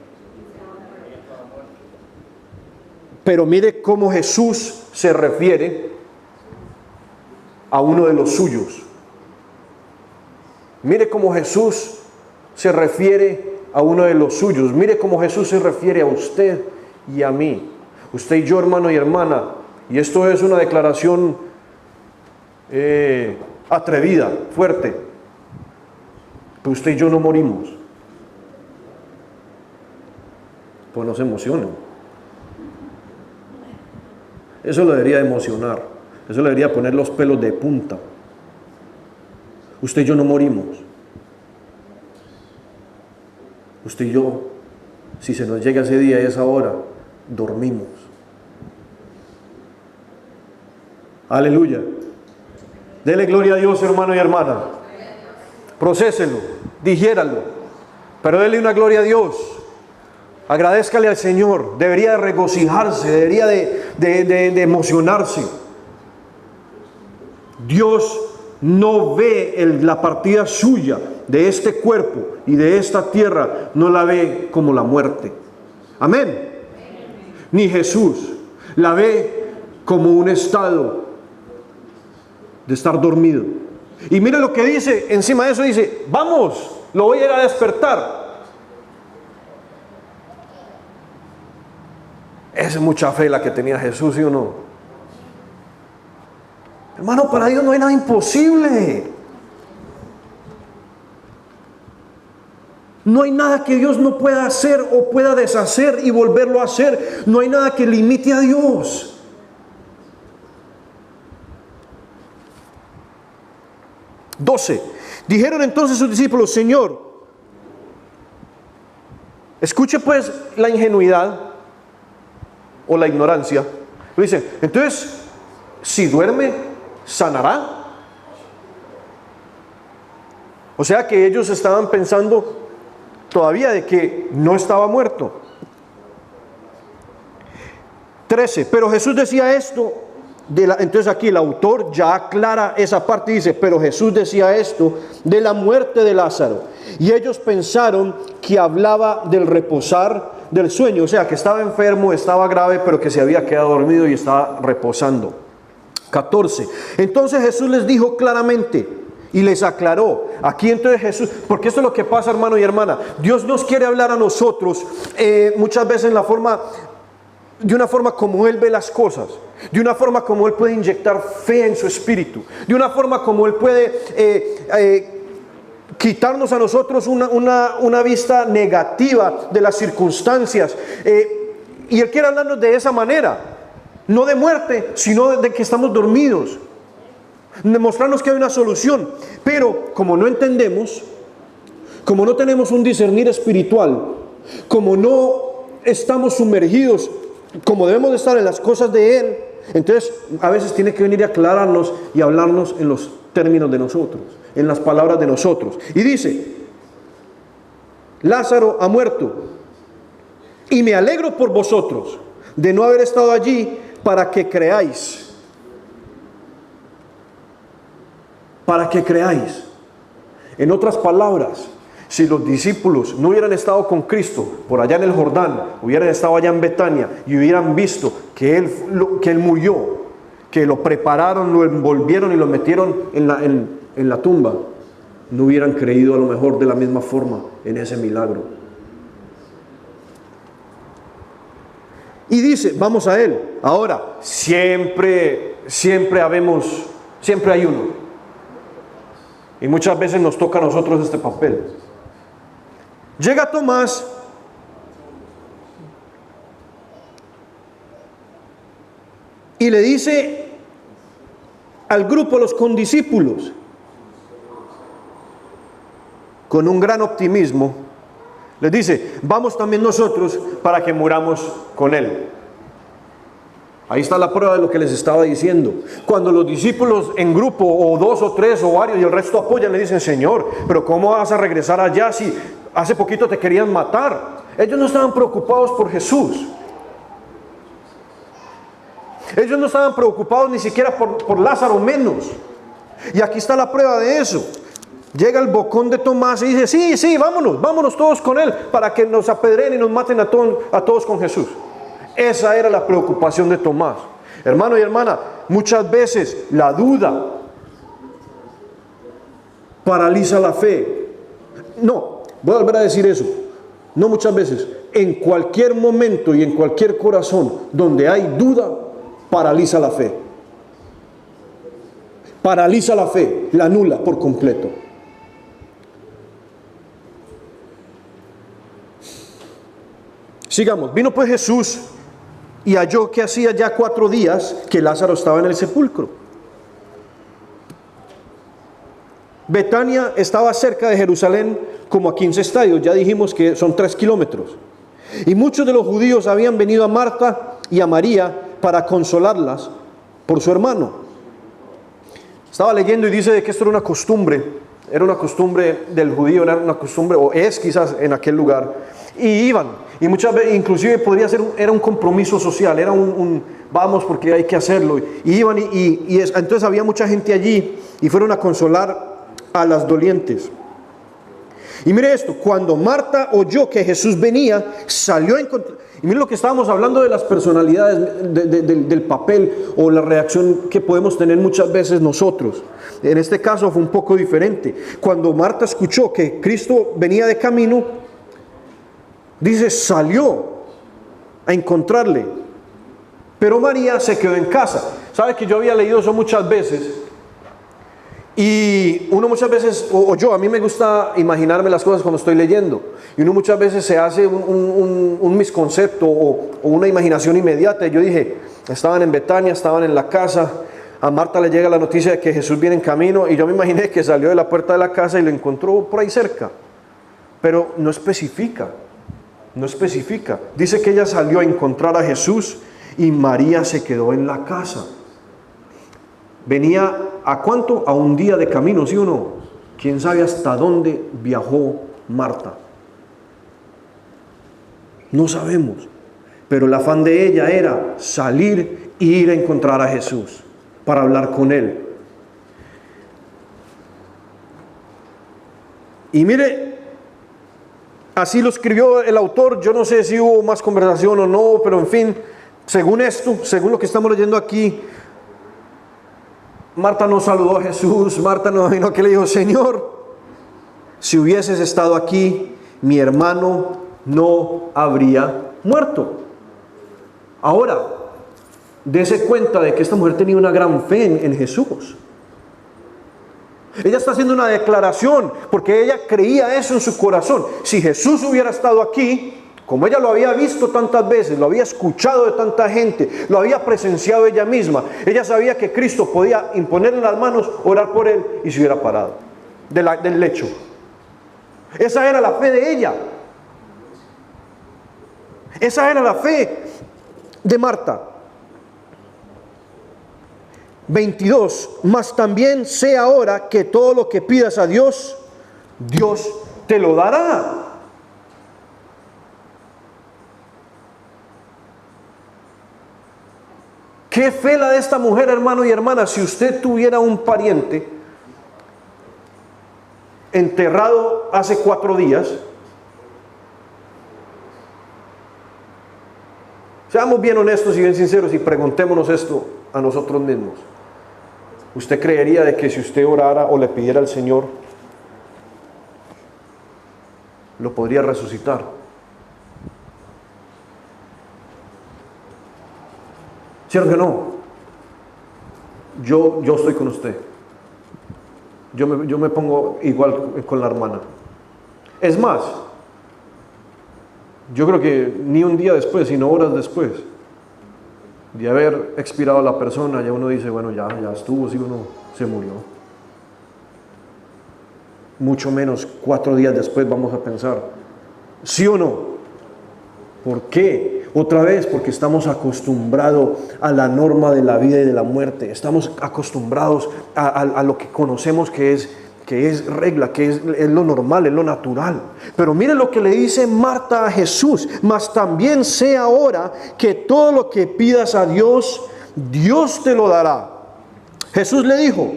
Speaker 1: Pero mire cómo Jesús se refiere a uno de los suyos. Mire cómo Jesús se refiere a uno de los suyos. Mire cómo Jesús se refiere a usted y a mí. Usted y yo, hermano y hermana. Y esto es una declaración atrevida, fuerte. Pero usted y yo no morimos. Pues no se emocionen. Eso lo debería emocionar. Eso le debería poner los pelos de punta. Usted y yo no morimos. Usted y yo, si se nos llega ese día y esa hora, dormimos. Aleluya. Dele gloria a Dios, hermano y hermana. Procéselo, digiéralo, pero dele una gloria a Dios. Agradézcale al Señor. Debería de regocijarse, debería de emocionarse. Dios no ve la partida suya de este cuerpo y de esta tierra, no la ve como la muerte. Amén. Ni Jesús la ve como un estado de estar dormido. Y mire lo que dice, encima de eso dice, vamos, lo voy a ir a despertar. Es mucha fe la que tenía Jesús, ¿sí o no? Hermano, para Dios no hay nada imposible. No hay nada que Dios no pueda hacer o pueda deshacer y volverlo a hacer. No hay nada que limite a Dios. Dijeron entonces sus discípulos, Señor, escuche pues la ingenuidad o la ignorancia. Dicen, entonces, si duerme, ¿sanará? O sea que ellos estaban pensando todavía de que no estaba muerto. 13. Pero Jesús decía esto, entonces aquí el autor ya aclara esa parte y dice, pero Jesús decía esto de la muerte de Lázaro. Y ellos pensaron que hablaba del reposar del sueño, o sea que estaba enfermo, estaba grave, pero que se había quedado dormido y estaba reposando. 14. Entonces Jesús les dijo claramente y les aclaró. Aquí entonces Jesús, porque esto es lo que pasa, hermano y hermana. Dios nos quiere hablar a nosotros muchas veces de una forma como Él ve las cosas, de una forma como Él puede inyectar fe en su espíritu, de una forma como Él puede quitarnos a nosotros una vista negativa de las circunstancias. Y Él quiere hablarnos de esa manera. No de muerte, sino de que estamos dormidos. Demostrarnos que hay una solución. Pero como no entendemos, como no tenemos un discernir espiritual, como no estamos sumergidos como debemos de estar en las cosas de Él, entonces a veces tiene que venir a aclararnos y hablarnos en los términos de nosotros, en las palabras de nosotros. Y dice, Lázaro ha muerto y me alegro por vosotros de no haber estado allí para que creáis. Para que creáis. En otras palabras, si los discípulos no hubieran estado con Cristo por allá en el Jordán, hubieran estado allá en Betania y hubieran visto que Él murió, que lo prepararon, lo envolvieron y lo metieron en la tumba, no hubieran creído a lo mejor de la misma forma en ese milagro. Y dice, vamos a Él. Ahora, siempre hay uno. Y muchas veces nos toca a nosotros este papel. Llega Tomás y le dice al grupo, los condiscípulos, con un gran optimismo, les dice, vamos también nosotros para que muramos con Él.
Speaker 2: Ahí está la prueba de lo que les estaba diciendo. Cuando los discípulos en grupo, o 2 o 3 o varios, y el resto apoyan, le dicen: Señor, pero ¿cómo vas a regresar allá si hace poquito te querían matar? Ellos no estaban preocupados por Jesús. Ellos no estaban preocupados ni siquiera por Lázaro, menos. Y aquí está la prueba de eso. Llega el bocón de Tomás y dice: sí, vámonos todos con él, para que nos apedreen y nos maten a todos con Jesús. Esa era la preocupación de Tomás. Hermano y hermana, muchas veces la duda paraliza la fe. No, voy a volver a decir eso. No muchas veces. En cualquier momento y en cualquier corazón donde hay duda, paraliza la fe. Paraliza la fe, la anula por completo. Sigamos. Vino pues Jesús y halló que hacía ya 4 días que Lázaro estaba en el sepulcro. Betania estaba cerca de Jerusalén como a 15 estadios. Ya dijimos que son 3 kilómetros. Y muchos de los judíos habían venido a Marta y a María para consolarlas por su hermano. Estaba leyendo y dice de que esto era una costumbre del judío, era una costumbre, o es quizás en aquel lugar. Y iban, y muchas veces, inclusive podría ser, era un compromiso social, era vamos porque hay que hacerlo. Y iban entonces había mucha gente allí y fueron a consolar a las dolientes. Y mire esto: cuando Marta oyó que Jesús venía, salió a encontrar. Y mire lo que estábamos hablando de las personalidades, del papel o la reacción que podemos tener muchas veces nosotros. En este caso fue un poco diferente. Cuando Marta escuchó que Cristo venía de camino, dice, salió a encontrarle. Pero María se quedó en casa. ¿Sabe que yo había leído eso muchas veces? Y uno muchas veces, a mí me gusta imaginarme las cosas cuando estoy leyendo, y uno muchas veces se hace un misconcepto o una imaginación inmediata. Y yo dije, estaban en Betania, estaban en la casa, a Marta le llega la noticia de que Jesús viene en camino, y yo me imaginé que salió de la puerta de la casa y lo encontró por ahí cerca, pero no especifica. Dice que ella salió a encontrar a Jesús y María se quedó en la casa. Venía ¿a cuánto? A un día de camino, ¿sí o no? ¿Quién sabe hasta dónde viajó Marta? No sabemos. Pero el afán de ella era salir e ir a encontrar a Jesús para hablar con Él. Y mire, así lo escribió el autor. Yo no sé si hubo más conversación o no, pero en fin, según lo que estamos leyendo aquí, Marta no saludó a Jesús. Marta no vino, que le dijo: Señor, si hubieses estado aquí, mi hermano no habría muerto. Ahora, dése cuenta de que esta mujer tenía una gran fe en Jesús. Ella está haciendo una declaración porque ella creía eso en su corazón. Si Jesús hubiera estado aquí, como ella lo había visto tantas veces, lo había escuchado de tanta gente, lo había presenciado ella misma, ella sabía que Cristo podía imponerle las manos, orar por él y se hubiera parado del lecho. Esa era la fe de ella. Esa era la fe de Marta. 22. Mas también sé ahora que todo lo que pidas a Dios, Dios te lo dará. Qué fe la de esta mujer, hermano y hermana. Si usted tuviera un pariente enterrado hace 4 días, seamos bien honestos y bien sinceros y preguntémonos esto a nosotros mismos. ¿Usted creería de que si usted orara o le pidiera al Señor, lo podría resucitar? ¿Cierto que no? Yo estoy con usted. Yo me pongo igual con la hermana. Es más, yo creo que ni un día después, sino horas después de haber expirado la persona, ya uno dice, bueno, ya estuvo, si uno se murió. Mucho menos 4 días después vamos a pensar, ¿sí o no? ¿Por qué? Otra vez, porque estamos acostumbrados a la norma de la vida y de la muerte. Estamos acostumbrados a lo que conocemos que es regla, que es lo normal, es lo natural. Pero mire lo que le dice Marta a Jesús: mas también sé ahora que todo lo que pidas a Dios, Dios te lo dará. Jesús le dijo,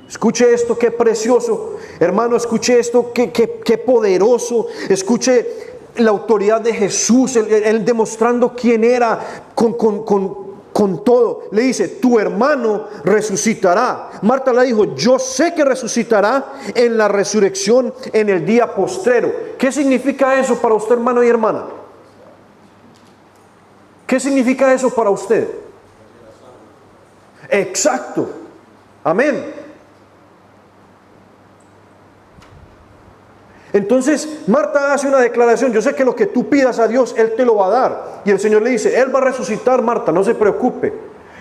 Speaker 2: escuche esto, qué precioso, hermano, escuche esto, qué poderoso, escuche la autoridad de Jesús, él demostrando quién era con todo. Le dice, tu hermano resucitará. Marta le dijo, yo sé que resucitará en la resurrección en el día postrero. ¿Qué significa eso para usted, hermano y hermana? ¿Qué significa eso para usted? Exacto. Amén. Entonces Marta hace una declaración: yo sé que lo que tú pidas a Dios, Él te lo va a dar. Y el Señor le dice, Él va a resucitar, Marta, no se preocupe.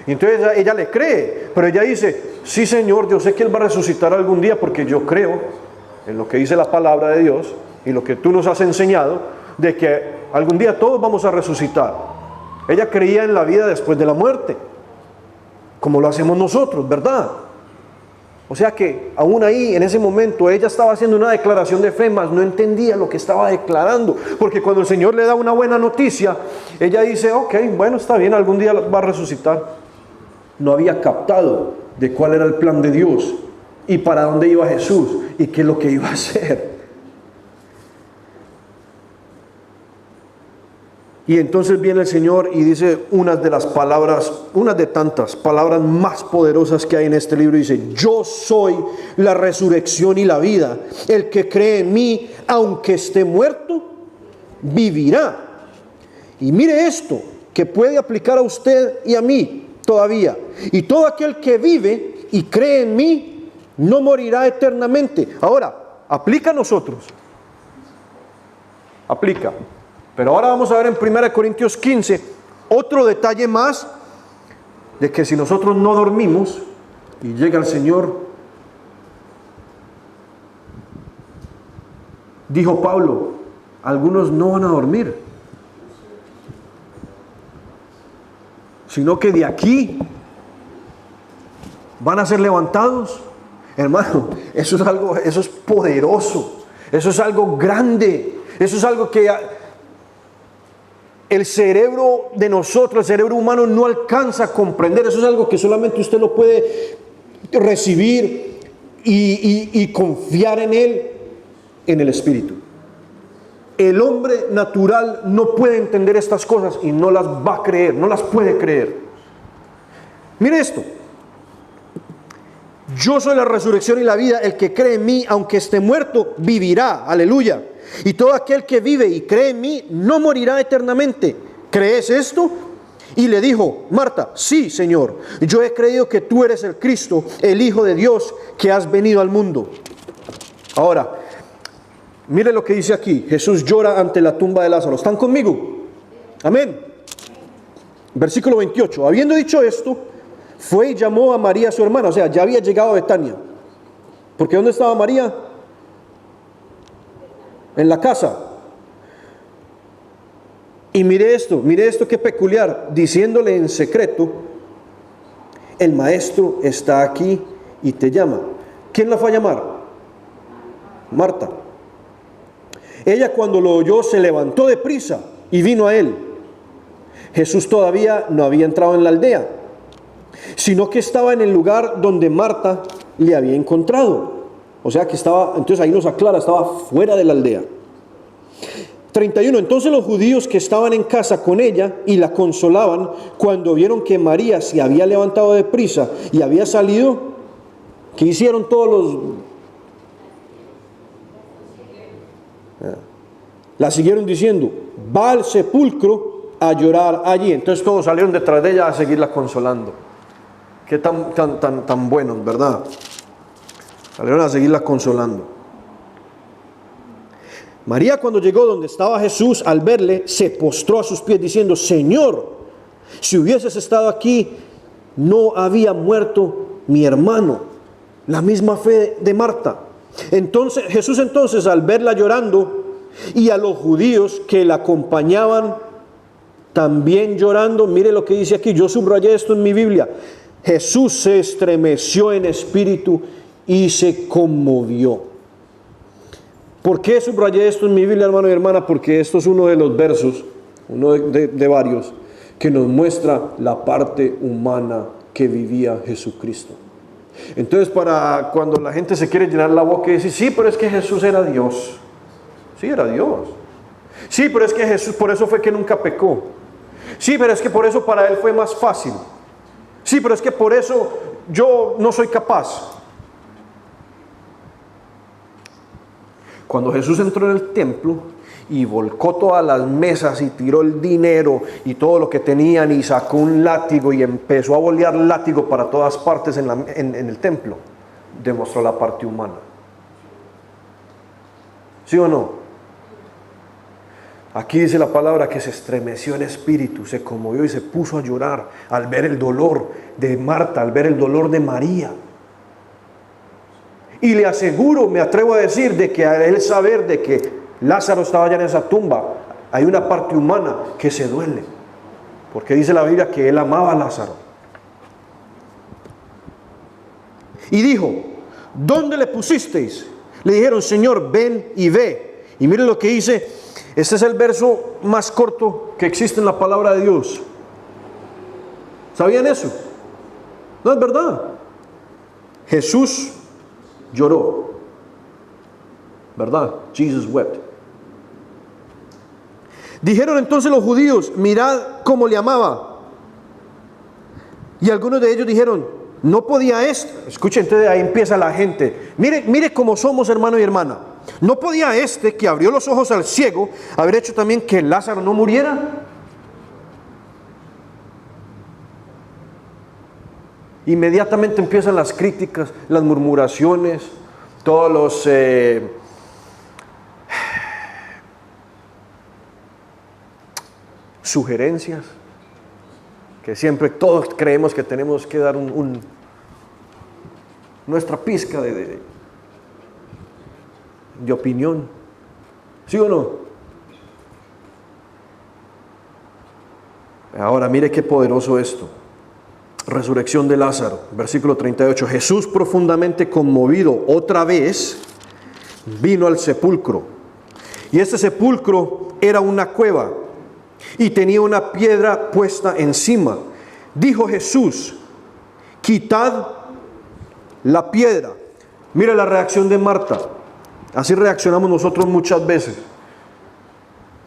Speaker 2: Y entonces ella le cree, pero ella dice, sí Señor, yo sé que Él va a resucitar algún día, porque yo creo en lo que dice la palabra de Dios y lo que tú nos has enseñado, de que algún día todos vamos a resucitar. Ella creía en la vida después de la muerte, como lo hacemos nosotros, ¿verdad? O sea que aún ahí, en ese momento, ella estaba haciendo una declaración de fe, mas no entendía lo que estaba declarando. Porque cuando el Señor le da una buena noticia, ella dice, ok, bueno, está bien, algún día va a resucitar. No había captado de cuál era el plan de Dios y para dónde iba Jesús y qué es lo que iba a hacer. Y entonces viene el Señor y dice unas de las palabras, unas de tantas palabras más poderosas que hay en este libro. Dice, yo soy la resurrección y la vida. El que cree en mí, aunque esté muerto, vivirá. Y mire esto, que puede aplicar a usted y a mí todavía. Y todo aquel que vive y cree en mí, no morirá eternamente. Ahora, aplica a nosotros. Aplica. Pero ahora vamos a ver en 1 Corintios 15 otro detalle más, de que si nosotros no dormimos y llega el Señor, dijo Pablo, algunos no van a dormir, sino que de aquí van a ser levantados. Hermano, eso es poderoso, eso es algo grande, eso es algo que el cerebro de nosotros, el cerebro humano no alcanza a comprender. Eso es algo que solamente usted lo puede recibir y confiar en Él, en el Espíritu. El hombre natural no puede entender estas cosas y no las va a creer, no las puede creer. Mire esto. Yo soy la resurrección y la vida. El que cree en mí, aunque esté muerto, vivirá. Aleluya. Y todo aquel que vive y cree en mí no morirá eternamente. ¿Crees esto? Y le dijo Marta, sí Señor, yo he creído que tú eres el Cristo, el Hijo de Dios, que has venido al mundo. Ahora, mire lo que dice aquí. Jesús llora ante la tumba de Lázaro. ¿Están conmigo? Amén. Versículo 28. Habiendo dicho esto, fue y llamó a María su hermana. O sea, ya había llegado a Betania. Porque ¿dónde estaba María? En la casa. Y mire esto qué peculiar, diciéndole en secreto, el maestro está aquí y te llama. ¿Quién la fue a llamar? Marta. Ella, cuando lo oyó, se levantó de prisa y vino a él. Jesús todavía no había entrado en la aldea, sino que estaba en el lugar donde Marta le había encontrado. O sea que estaba, entonces ahí nos aclara, estaba fuera de la aldea. 31. Entonces los judíos que estaban en casa con ella y la consolaban, cuando vieron que María se había levantado de prisa y había salido, ¿qué hicieron todos los? La siguieron diciendo, va al sepulcro a llorar allí. Entonces todos salieron detrás de ella a seguirla consolando. Qué tan buenos, ¿verdad? Salieron a seguirla consolando. María, cuando llegó donde estaba Jesús, al verle, se postró a sus pies diciendo, Señor, si hubieses estado aquí, no había muerto mi hermano. La misma fe de Marta. Entonces Jesús, al verla llorando, y a los judíos que la acompañaban, también llorando. Mire lo que dice aquí, yo subrayé esto en mi Biblia. Jesús se estremeció en espíritu y se conmovió. ¿Por qué subrayé esto en mi Biblia, hermano y hermana? Porque esto es uno de los versos, uno de varios, que nos muestra la parte humana que vivía Jesucristo. Entonces, para cuando la gente se quiere llenar la boca y decir, sí, pero es que Jesús era Dios. Sí, era Dios. Sí, pero es que Jesús, por eso fue que nunca pecó. Sí, pero es que por eso para él fue más fácil. Sí, pero es que por eso yo no soy capaz. Cuando Jesús entró en el templo y volcó todas las mesas y tiró el dinero y todo lo que tenían y sacó un látigo y empezó a bolear látigo para todas partes en el templo, demostró la parte humana. ¿Sí o no? Aquí dice la palabra que se estremeció en espíritu, se conmovió y se puso a llorar al ver el dolor de Marta, al ver el dolor de María. Y le aseguro, me atrevo a decir, de que al él saber de que Lázaro estaba allá en esa tumba, hay una parte humana que se duele. Porque dice la Biblia que él amaba a Lázaro. Y dijo, ¿dónde le pusisteis? Le dijeron, Señor, ven y ve. Y miren lo que dice, este es el verso más corto que existe en la palabra de Dios. ¿Sabían eso? No es verdad. Jesús lloró, ¿verdad? Jesus wept. Dijeron entonces los judíos, mirad cómo le amaba. Y algunos de ellos dijeron, no podía este. Escuchen, entonces ahí empieza la gente. Mire cómo somos, hermano y hermana. No podía este que abrió los ojos al ciego haber hecho también que Lázaro no muriera. Inmediatamente empiezan las críticas, las murmuraciones, todos los sugerencias, que siempre todos creemos que tenemos que dar nuestra pizca de opinión. ¿Sí o no? Ahora mire qué poderoso esto. Resurrección de Lázaro, versículo 38. Jesús, profundamente conmovido otra vez, vino al sepulcro. Y este sepulcro era una cueva y tenía una piedra puesta encima. Dijo Jesús, quitad la piedra. Mira la reacción de Marta. Así reaccionamos nosotros muchas veces.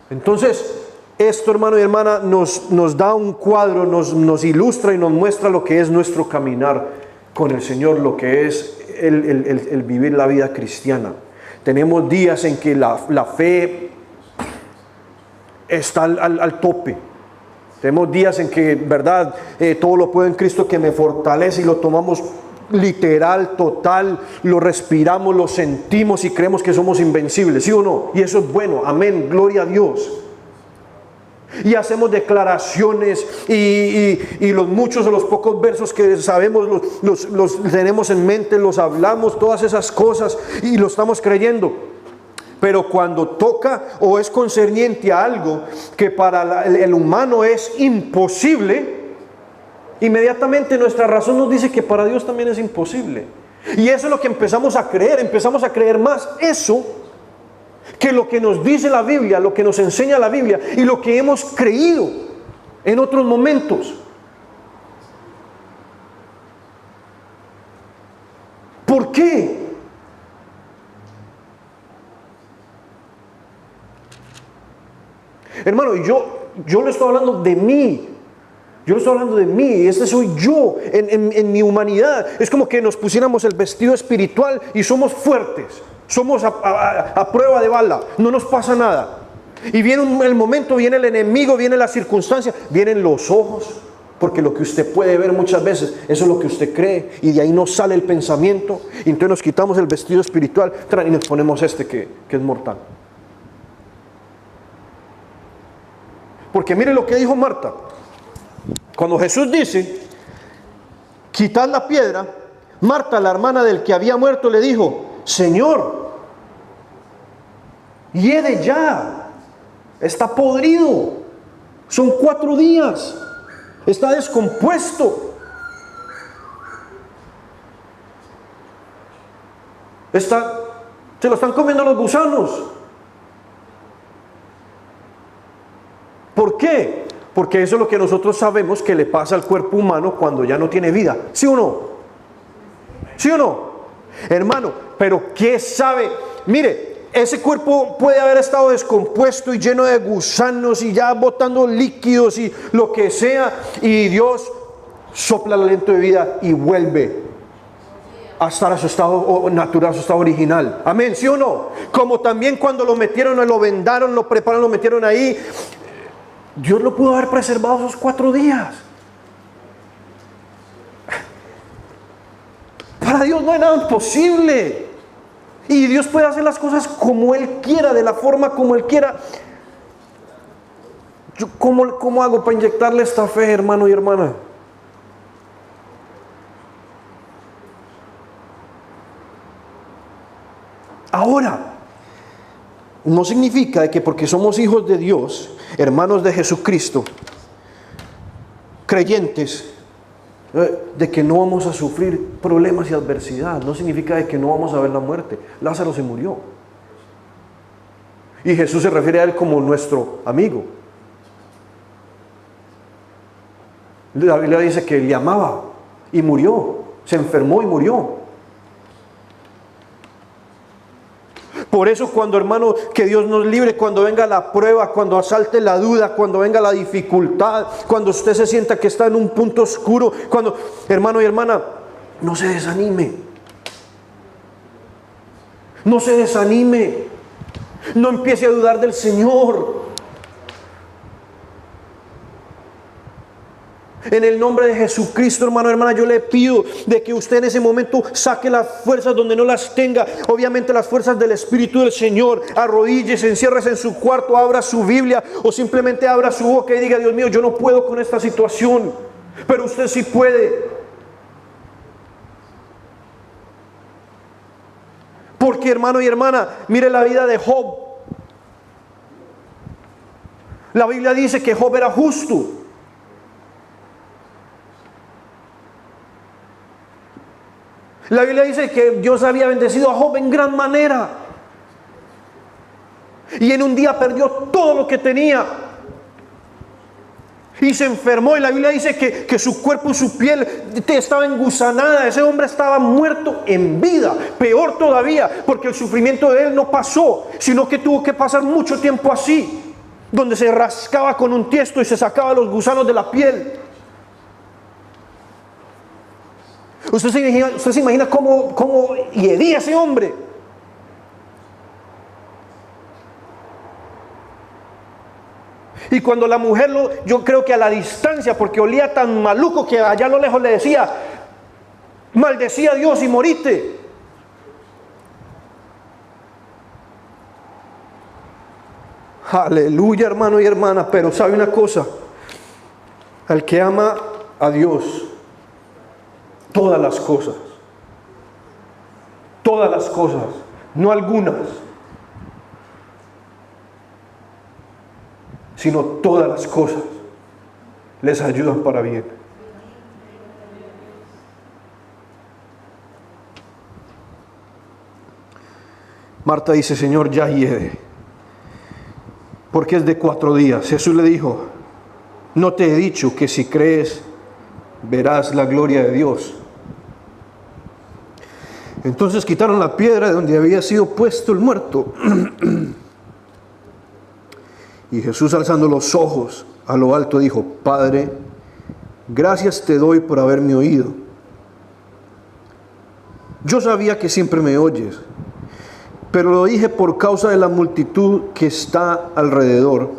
Speaker 2: Entonces, esto, hermano y hermana, nos da un cuadro, nos ilustra y nos muestra lo que es nuestro caminar con el Señor, lo que es el vivir la vida cristiana. Tenemos días en que la fe está al tope. Tenemos días en que, verdad, todo lo puedo en Cristo que me fortalece, y lo tomamos literal, total, lo respiramos, lo sentimos y creemos que somos invencibles, ¿sí o no? Y eso es bueno, amén, gloria a Dios. Y hacemos declaraciones y los muchos o los pocos versos que sabemos los tenemos en mente, los hablamos, todas esas cosas, y lo estamos creyendo. Pero cuando toca o es concerniente a algo que para el humano es imposible, inmediatamente nuestra razón nos dice que para Dios también es imposible. Y eso es lo que empezamos a creer más eso que lo que nos dice la Biblia, lo que nos enseña la Biblia y lo que hemos creído en otros momentos. ¿Por qué? Hermano, yo le estoy hablando de mí. Yo le estoy hablando de mí. Este soy yo en mi humanidad. Es como que nos pusiéramos el vestido espiritual y somos fuertes. Somos a prueba de bala. No nos pasa nada. Y viene el momento, viene el enemigo, viene la circunstancia, vienen los ojos. Porque lo que usted puede ver muchas veces, eso es lo que usted cree. Y de ahí nos sale el pensamiento. Y entonces nos quitamos el vestido espiritual y nos ponemos que es mortal. Porque mire lo que dijo Marta. Cuando Jesús dice, quitad la piedra, Marta, la hermana del que había muerto, le dijo, Señor, hiede ya, está podrido. Son 4 días. Está descompuesto. Se lo están comiendo los gusanos. ¿Por qué? Porque eso es lo que nosotros sabemos que le pasa al cuerpo humano cuando ya no tiene vida. ¿Sí o no? ¿Sí o no? Hermano, pero ¿qué sabe? Mire, ese cuerpo puede haber estado descompuesto y lleno de gusanos y ya botando líquidos y lo que sea, y Dios sopla el aliento de vida y vuelve a estar a su estado natural, a su estado original. Amén, ¿sí o no? Como también cuando lo metieron, lo vendaron, lo prepararon, lo metieron ahí, Dios lo pudo haber preservado esos 4 días. Para Dios no hay nada imposible. Y Dios puede hacer las cosas como Él quiera, de la forma como Él quiera. ¿Cómo hago para inyectarle esta fe, hermano y hermana? Ahora, no significa de que porque somos hijos de Dios, hermanos de Jesucristo, creyentes, de que no vamos a sufrir problemas y adversidad. No significa de que no vamos a ver la muerte. Lázaro se murió. Y Jesús se refiere a él como nuestro amigo. La Biblia dice que le amaba y murió. Se enfermó y murió. Por eso cuando, hermano, que Dios nos libre, cuando venga la prueba, cuando asalte la duda, cuando venga la dificultad, cuando usted se sienta que está en un punto oscuro, cuando, hermano y hermana, no se desanime. No se desanime. No empiece a dudar del Señor. En el nombre de Jesucristo, hermano, hermana, yo le pido de que usted en ese momento saque las fuerzas donde no las tenga. Obviamente las fuerzas del Espíritu del Señor. Arrodíllese, enciérrese en su cuarto, abra su Biblia o simplemente abra su boca y diga: Dios mío, yo no puedo con esta situación, pero usted sí puede. Porque, hermano y hermana, mire la vida de Job. La Biblia dice que Job era justo. La Biblia dice que Dios había bendecido a Job en gran manera. Y en un día perdió todo lo que tenía. Y se enfermó. Y la Biblia dice que su cuerpo y su piel estaba engusanada. Ese hombre estaba muerto en vida. Peor todavía, porque el sufrimiento de él no pasó, sino que tuvo que pasar mucho tiempo así, donde se rascaba con un tiesto y se sacaba los gusanos de la piel. Usted se imagina cómo hiedía ese hombre. Y cuando la mujer yo creo que a la distancia, porque olía tan maluco, que allá a lo lejos le decía: maldecía a Dios y moriste. Aleluya, hermano y hermana. Pero sabe una cosa: al que ama a Dios, todas las cosas, no algunas, sino todas las cosas les ayudan para bien. Marta dice: Señor, ya hiede, porque es de 4 días. Jesús le dijo: no te he dicho que si crees verás la gloria de Dios. Entonces quitaron la piedra de donde había sido puesto el muerto. Y Jesús, alzando los ojos a lo alto, dijo: Padre, gracias te doy por haberme oído. Yo sabía que siempre me oyes, pero lo dije por causa de la multitud que está alrededor,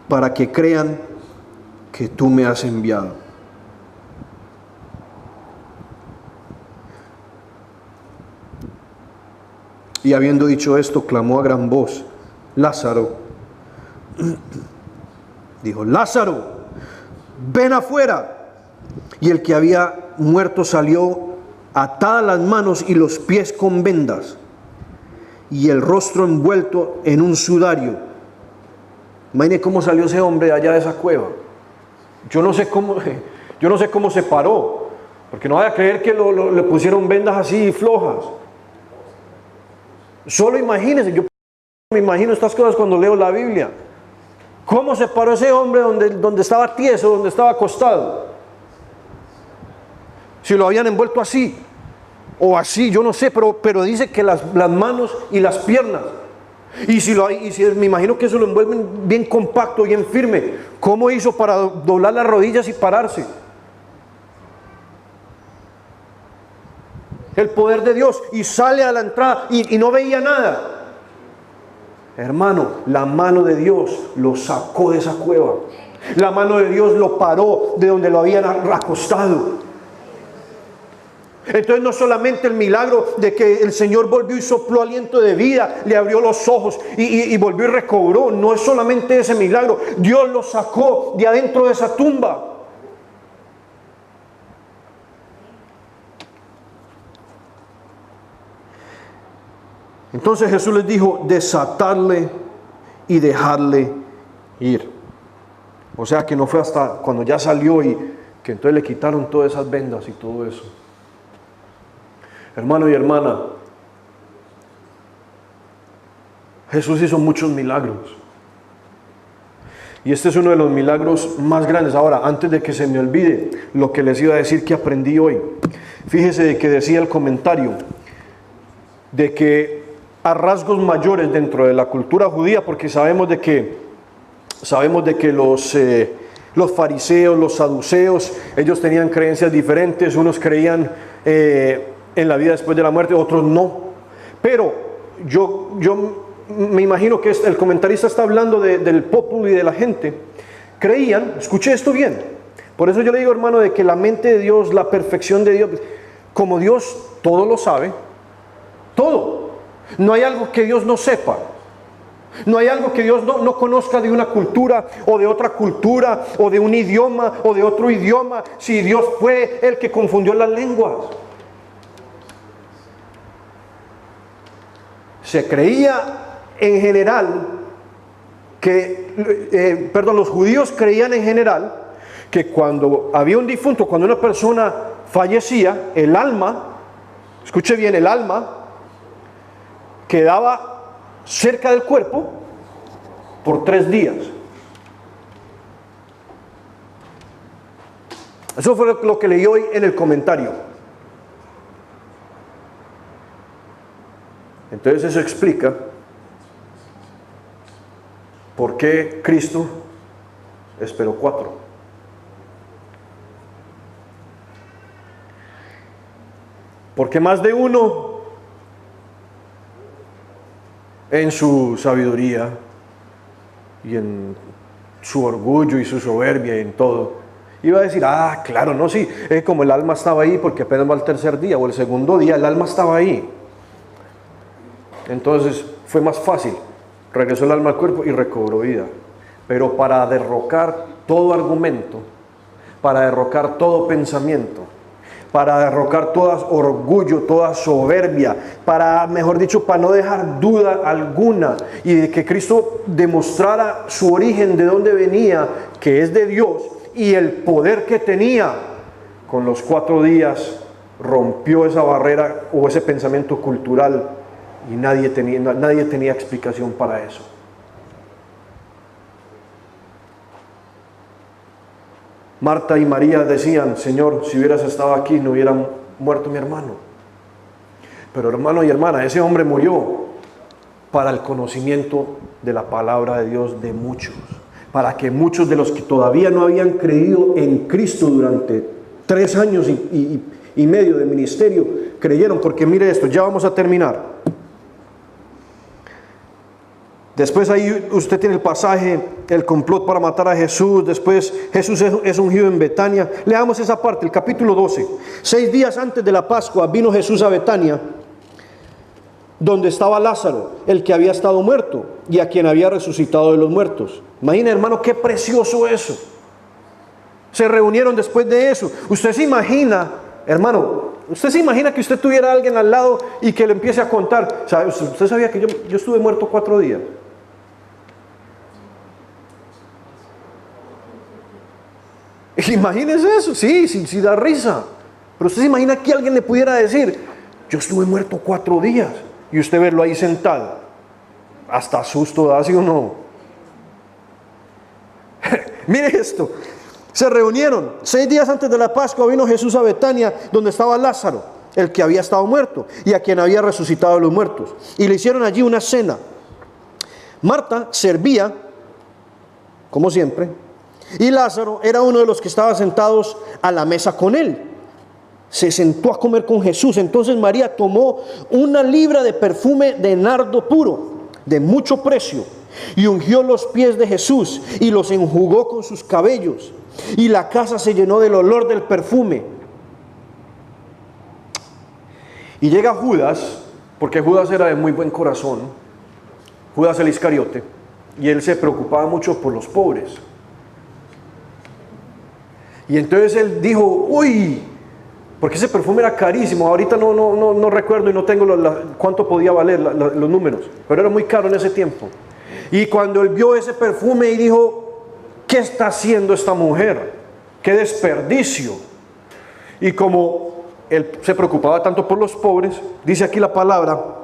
Speaker 2: para que crean que tú me has enviado. Y habiendo dicho esto, clamó a gran voz: Lázaro. Dijo: Lázaro, ven afuera. Y el que había muerto salió, atadas las manos y los pies con vendas, y el rostro envuelto en un sudario.
Speaker 1: Imagine cómo salió ese hombre de allá de esa cueva. Yo no sé cómo se paró, porque no vaya a creer que le pusieron vendas así flojas. Solo imagínense, yo me imagino estas cosas cuando leo la Biblia. ¿Cómo se paró ese hombre donde estaba tieso, donde estaba acostado? Si lo habían envuelto así, o así, yo no sé, pero dice que las manos y las piernas. Y si me imagino que eso lo envuelven bien compacto, bien firme. ¿Cómo hizo para doblar las rodillas y pararse? El poder de Dios, y sale a la entrada y no veía nada. Hermano, la mano de Dios lo sacó de esa cueva. La mano de Dios lo paró de donde lo habían acostado. Entonces no solamente el milagro de que el Señor volvió y sopló aliento de vida, le abrió los ojos y volvió y recobró. No es solamente ese milagro. Dios lo sacó de adentro de esa tumba. Entonces Jesús les dijo, desatarle y dejarle ir. O sea que no fue hasta cuando ya salió y que entonces le quitaron todas esas vendas y todo eso. Hermano y hermana, Jesús hizo muchos milagros. Y este es uno de los milagros más grandes. Ahora, antes de que se me olvide lo que les iba a decir que aprendí hoy. Fíjese de que decía el comentario de que a rasgos mayores dentro de la cultura judía, porque sabemos de que los fariseos, los saduceos, ellos tenían creencias diferentes. Unos creían en la vida después de la muerte, otros no. Pero yo me imagino que el comentarista está hablando del pueblo y de la gente. Creían, escuche esto bien, por eso yo le digo, hermano, de que la mente de Dios, la perfección de Dios, como Dios todo lo sabe, todo. No hay algo que Dios no sepa. No hay algo que Dios no conozca de una cultura o de otra cultura o de un idioma o de otro idioma. Si Dios fue el que confundió las lenguas. Se creía en general que, los judíos creían en general que cuando había un difunto, cuando una persona fallecía, el alma, escuche bien, el alma quedaba cerca del cuerpo por 3 días. Eso fue lo que leí hoy en el comentario. Entonces eso explica por qué Cristo esperó 4. Porque más de uno, en su sabiduría y en su orgullo y su soberbia y en todo, iba a decir, claro, no, sí, como el alma estaba ahí, porque apenas va al 3er día o el 2.º día, el alma estaba ahí. Entonces fue más fácil, regresó el alma al cuerpo y recobró vida. Pero para derrocar todo argumento, para derrocar todo pensamiento, para derrocar todo orgullo, toda soberbia, para, mejor dicho, para no dejar duda alguna y de que Cristo demostrara su origen, de dónde venía, que es de Dios, y el poder que tenía, con los 4 días rompió esa barrera o ese pensamiento cultural y nadie tenía explicación para eso. Marta y María decían, Señor, si hubieras estado aquí no hubiera muerto mi hermano. Pero hermano y hermana, ese hombre murió para el conocimiento de la palabra de Dios de muchos. Para que muchos de los que todavía no habían creído en Cristo durante 3 años y medio de ministerio, creyeron. Porque mire esto, ya vamos a terminar. Después ahí usted tiene el pasaje, el complot para matar a Jesús. Después Jesús es ungido en Betania. Leamos esa parte, el capítulo 12. 6 días antes de la Pascua vino Jesús a Betania, donde estaba Lázaro, el que había estado muerto y a quien había resucitado de los muertos. Imagina, hermano, qué precioso eso. Se reunieron después de eso. Usted se imagina, hermano, usted se imagina que usted tuviera a alguien al lado y que le empiece a contar. ¿Sabe? Usted sabía que yo estuve muerto 4 días.
Speaker 2: Imagínense eso, sí da risa. Pero usted se imagina que alguien le pudiera decir, yo estuve muerto 4 días, y usted verlo ahí sentado. Hasta susto da, ¿sí o no? Mire esto. Se reunieron 6 días antes de la Pascua. Vino Jesús a Betania, donde estaba Lázaro, el que había estado muerto, y a quien había resucitado de los muertos. Y le hicieron allí una cena. Marta servía, como siempre, y Lázaro era uno de los que estaban sentados a la mesa con él. Se sentó a comer con Jesús. Entonces María tomó 1 libra de perfume de nardo puro, de mucho precio, y ungió los pies de Jesús y los enjugó con sus cabellos, y la casa se llenó del olor del perfume. Y llega Judas, porque Judas era de muy buen corazón, Judas el Iscariote, y él se preocupaba mucho por los pobres. Y entonces él dijo, uy, porque ese perfume era carísimo. Ahorita no recuerdo y no tengo cuánto podía valer los números, pero era muy caro en ese tiempo. Y cuando él vio ese perfume y dijo, ¿qué está haciendo esta mujer? ¡Qué desperdicio! Y como él se preocupaba tanto por los pobres, dice aquí la palabra,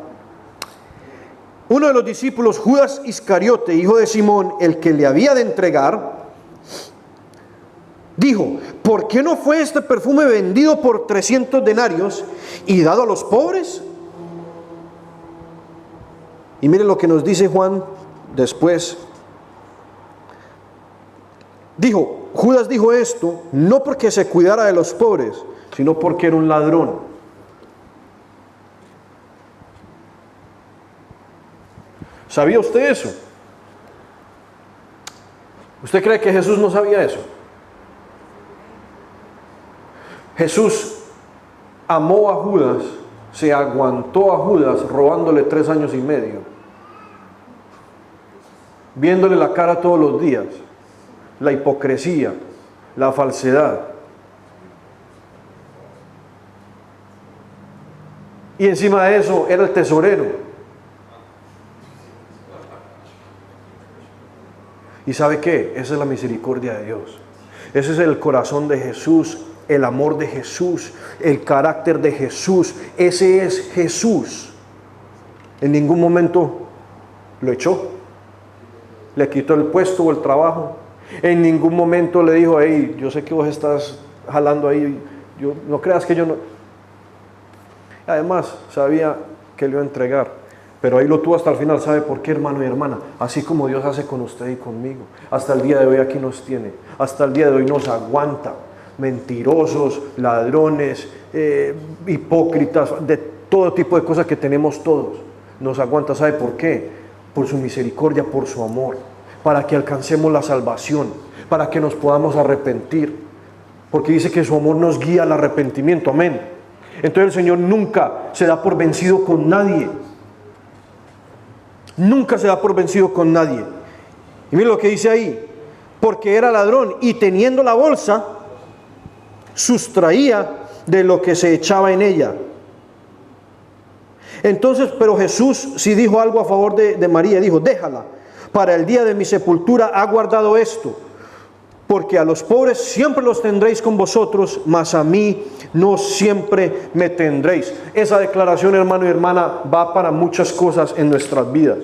Speaker 2: uno de los discípulos, Judas Iscariote, hijo de Simón, el que le había de entregar, dijo, ¿por qué no fue este perfume vendido por 300 denarios y dado a los pobres? Y mire lo que nos dice Juan después. Dijo, Judas dijo esto no porque se cuidara de los pobres, sino porque era un ladrón. ¿Sabía usted eso? ¿Usted cree que Jesús no sabía eso? Jesús amó a Judas, se aguantó a Judas robándole 3 años y medio, viéndole la cara todos los días, la hipocresía, la falsedad. Y encima de eso era el tesorero. ¿Y sabe qué? Esa es la misericordia de Dios. Ese es el corazón de Jesús, el amor de Jesús, el carácter de Jesús. Ese es Jesús. En ningún momento lo echó, le quitó el puesto o el trabajo. En ningún momento le dijo, hey, yo sé que vos estás jalando ahí, no creas que yo no. Además, sabía que le iba a entregar. Pero ahí lo tuvo hasta el final. ¿Sabe por qué, hermano y hermana? Así como Dios hace con usted y conmigo. Hasta el día de hoy aquí nos tiene. Hasta el día de hoy nos aguanta. Mentirosos, ladrones, hipócritas, de todo tipo de cosas que tenemos todos. Nos aguanta. ¿Sabe por qué? Por su misericordia, por su amor. Para que alcancemos la salvación. Para que nos podamos arrepentir. Porque dice que su amor nos guía al arrepentimiento. Amén. Entonces el Señor nunca se da por vencido con nadie. Nunca se da por vencido con nadie. Y mire lo que dice ahí. Porque era ladrón y teniendo la bolsa, sustraía de lo que se echaba en ella. Entonces, pero Jesús sí dijo algo a favor de María. Dijo, déjala, para el día de mi sepultura ha guardado esto. Porque a los pobres siempre los tendréis con vosotros, mas a mí no siempre me tendréis. Esa declaración, hermano y hermana, va para muchas cosas en nuestras vidas.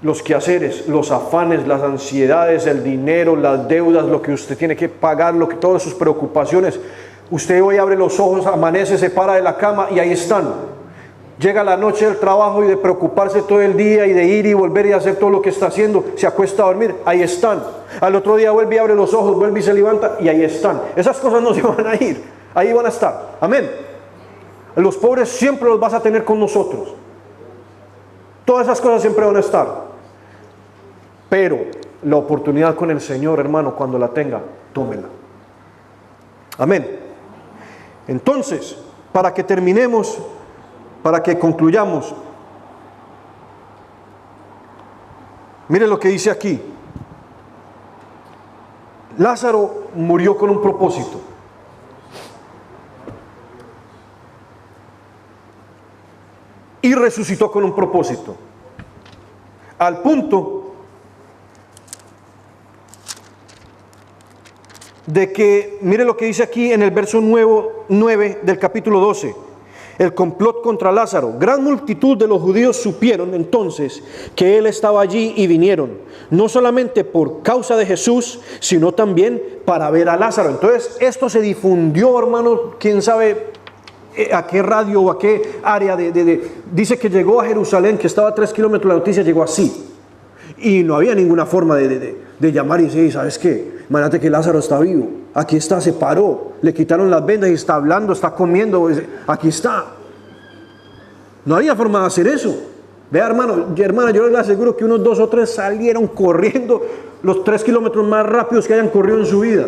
Speaker 2: Los quehaceres, los afanes, las ansiedades, el dinero, las deudas, lo que usted tiene que pagar, todas sus preocupaciones. Usted hoy abre los ojos, amanece, se para de la cama y ahí están. Llega la noche del trabajo y de preocuparse todo el día y de ir y volver y hacer todo lo que está haciendo, se acuesta a dormir, ahí están. Al otro día vuelve y abre los ojos, vuelve y se levanta y ahí están. Esas cosas no se van a ir, ahí van a estar. Amén. Los pobres siempre los vas a tener con nosotros. Todas esas cosas siempre van a estar. Pero la oportunidad con el Señor, hermano, cuando la tenga, tómela. Amén. Entonces, para que terminemos, para que concluyamos, mire lo que dice aquí. Lázaro murió con un propósito. Y resucitó con un propósito. Al punto de que, mire lo que dice aquí en el verso 9 del capítulo 12, el complot contra Lázaro. Gran multitud de los judíos supieron entonces que él estaba allí y vinieron, no solamente por causa de Jesús, sino también para ver a Lázaro. Entonces esto se difundió, hermano, quién sabe a qué radio o a qué área dice que llegó a Jerusalén, que estaba a 3 kilómetros, la noticia llegó así. Y no había ninguna forma de llamar y decir, ¿sabes qué? Imagínate que Lázaro está vivo. Aquí está, se paró. Le quitaron las vendas y está hablando, está comiendo. Aquí está. No había forma de hacer eso. Vea, hermano, hermana, yo les aseguro que unos 2 o 3 salieron corriendo los 3 kilómetros más rápidos que hayan corrido en su vida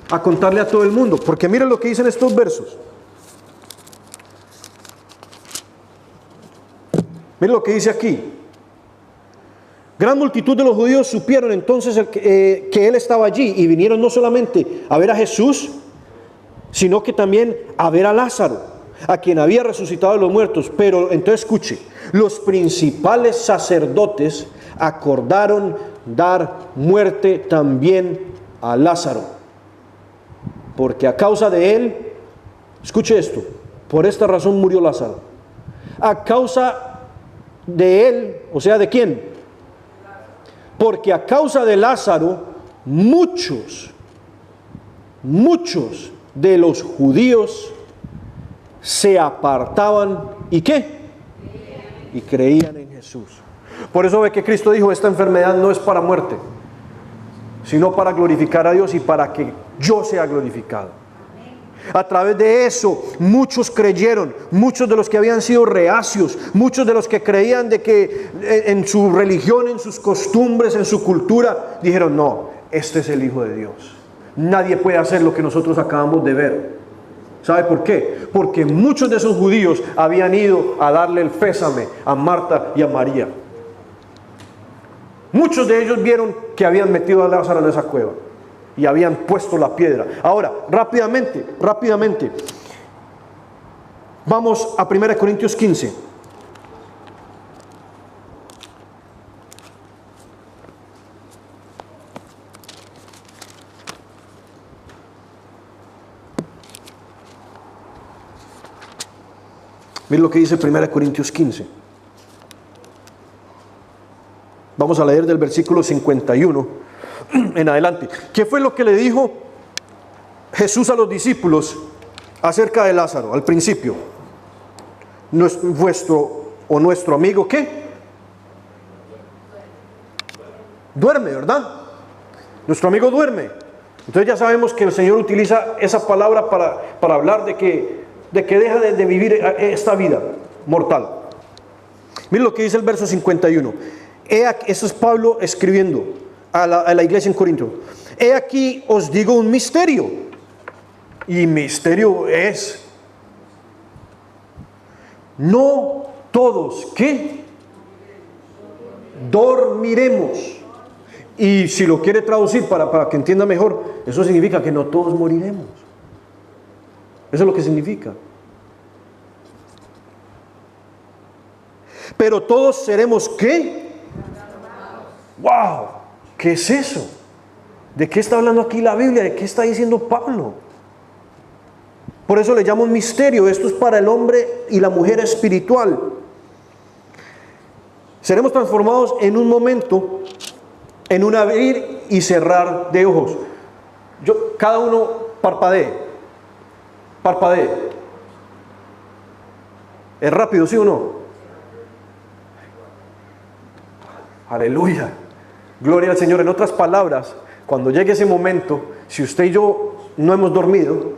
Speaker 2: a contarle a todo el mundo. Porque miren lo que dicen estos versos. Miren lo que dice aquí. Gran multitud de los judíos supieron entonces que él estaba allí y vinieron no solamente a ver a Jesús, sino que también a ver a Lázaro, a quien había resucitado de los muertos. Pero entonces escuche, los principales sacerdotes acordaron dar muerte también a Lázaro, porque a causa de él, escuche esto, por esta razón murió Lázaro. A causa de él, o sea, ¿de quién? Porque a causa de Lázaro, muchos de los judíos se apartaban, ¿y qué? Y creían en Jesús. Por eso ve que Cristo dijo, esta enfermedad no es para muerte, sino para glorificar a Dios y para que yo sea glorificado. A través de eso muchos creyeron, muchos de los que habían sido reacios, muchos de los que creían de que en su religión, en sus costumbres, en su cultura, dijeron, no, este es el Hijo de Dios. Nadie puede hacer lo que nosotros acabamos de ver. ¿Sabe por qué? Porque muchos de esos judíos habían ido a darle el pésame a Marta y a María. Muchos de ellos vieron que habían metido a Lázaro en esa cueva y habían puesto la piedra. Ahora, rápidamente, vamos a 1 Corintios 15. Miren lo que dice 1 Corintios 15. Vamos a leer del versículo 51 en adelante. ¿Qué fue lo que le dijo Jesús a los discípulos acerca de Lázaro al principio? Nuestro amigo, ¿qué? Duerme, ¿verdad? Nuestro amigo duerme. Entonces ya sabemos que el Señor utiliza esa palabra para hablar de que deja de vivir esta vida mortal. Miren lo que dice el verso 51. Eso es Pablo escribiendo a la iglesia en Corinto. He aquí os digo un misterio. Y misterio es: no todos, ¿qué? Dormiremos. Y si lo quiere traducir para que entienda mejor, eso significa que no todos moriremos. Eso es lo que significa. Pero todos seremos, ¿qué? ¡Wow! ¿Qué es eso? ¿De qué está hablando aquí la Biblia? ¿De qué está diciendo Pablo? Por eso le llamo un misterio. Esto es para el hombre y la mujer espiritual. Seremos transformados en un momento, en un abrir y cerrar de ojos. Cada uno parpadee. ¿Es rápido, sí o no? Aleluya. Gloria al Señor. En otras palabras, cuando llegue ese momento, si usted y yo no hemos dormido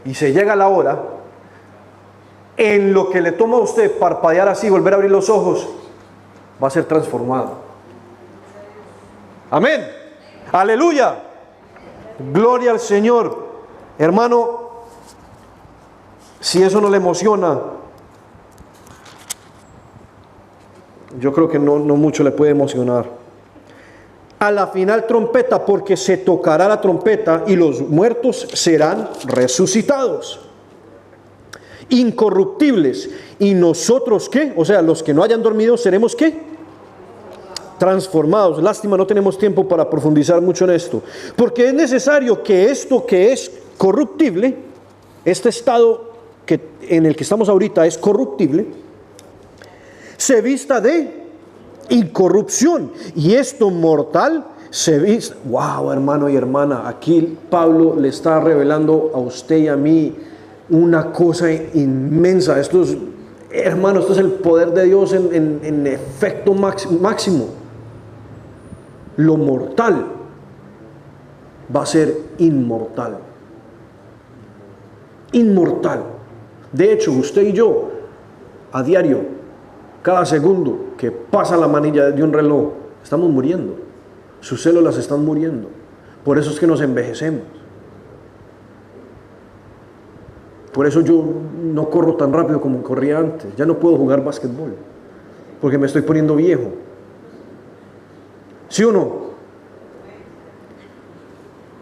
Speaker 2: y se llega la hora, en lo que le toma a usted parpadear así, volver a abrir los ojos, va a ser transformado. Amén. Aleluya. Gloria al Señor. Hermano, si eso no le emociona, yo creo que no mucho le puede emocionar. A la final trompeta, porque se tocará la trompeta y los muertos serán resucitados, incorruptibles. Y nosotros, ¿qué? O sea, los que no hayan dormido, seremos, ¿qué? transformados. Lástima, no tenemos tiempo para profundizar mucho en esto. Porque es necesario que esto que es corruptible, este estado en el que estamos ahorita es corruptible, se vista de incorrupción. Y esto mortal se vista. Wow, hermano y hermana, aquí Pablo le está revelando a usted y a mí una cosa inmensa. Esto es, hermano, esto es el poder de Dios en efecto máximo. Lo mortal va a ser inmortal. Inmortal. De hecho, usted y yo, a diario, cada segundo que pasa la manilla de un reloj, estamos muriendo. Sus células están muriendo. Por eso es que nos envejecemos. Por eso yo no corro tan rápido como corría antes. Ya no puedo jugar básquetbol, porque me estoy poniendo viejo. ¿Sí o no?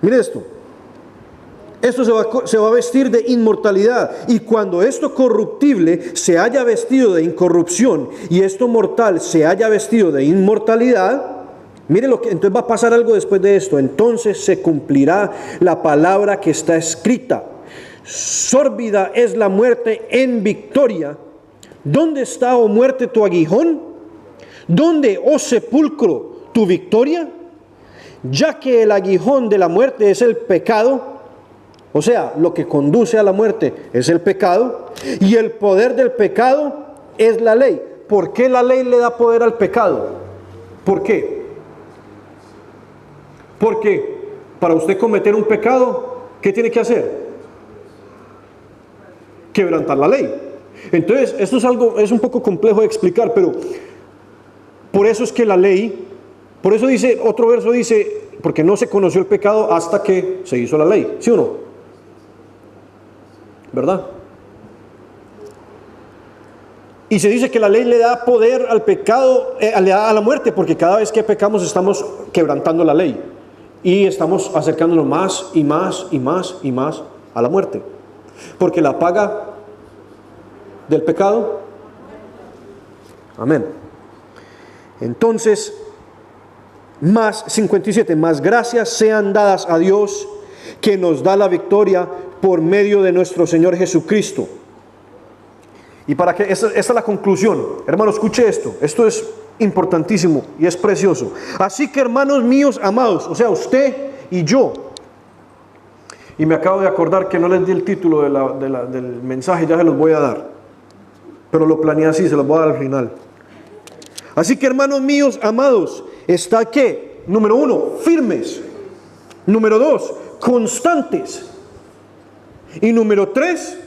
Speaker 2: Mire esto. Esto se va a vestir de inmortalidad. Y cuando esto corruptible se haya vestido de incorrupción y esto mortal se haya vestido de inmortalidad, mire lo que entonces va a pasar algo después de esto. Entonces se cumplirá la palabra que está escrita: sórbida es la muerte en victoria. ¿Dónde está, oh muerte, tu aguijón? ¿Dónde, oh sepulcro, tu victoria? Ya que el aguijón de la muerte es el pecado, o sea, lo que conduce a la muerte es el pecado, y el poder del pecado es la ley. ¿Por qué la ley le da poder al pecado? ¿Por qué? Porque para usted cometer un pecado, ¿qué tiene que hacer? Quebrantar la ley. Entonces, esto es un poco complejo de explicar, pero por eso es que la ley, por eso dice, otro verso dice, porque no se conoció el pecado hasta que se hizo la ley, ¿sí o no? ¿Verdad? Y se dice que la ley le da poder al pecado, le da a la muerte, porque cada vez que pecamos estamos quebrantando la ley y estamos acercándonos más y más y más y más a la muerte, porque la paga del pecado. Amén. Entonces, más 57, más gracias sean dadas a Dios, que nos da la victoria por medio de nuestro Señor Jesucristo. Y para que esta es la conclusión, hermano, escuche esto es importantísimo y es precioso. Así que, hermanos míos amados, o sea, usted y yo, y me acabo de acordar que no les di el título del mensaje, ya se los voy a dar, pero lo planeé así, se los voy a dar al final. Así que, hermanos míos amados, está ¿qué? Número 1, firmes. Número 2, constantes. Y número 3,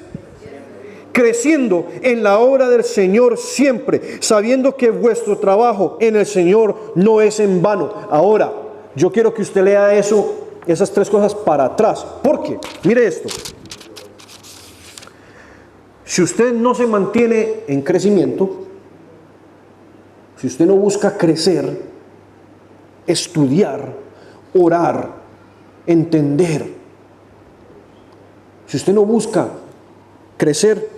Speaker 2: creciendo en la obra del Señor siempre, sabiendo que vuestro trabajo en el Señor no es en vano. Ahora, yo quiero que usted lea esas 3 cosas para atrás. ¿Por qué? Mire esto. Si usted no se mantiene en crecimiento, si usted no busca crecer, estudiar, orar, entender, si usted no busca crecer,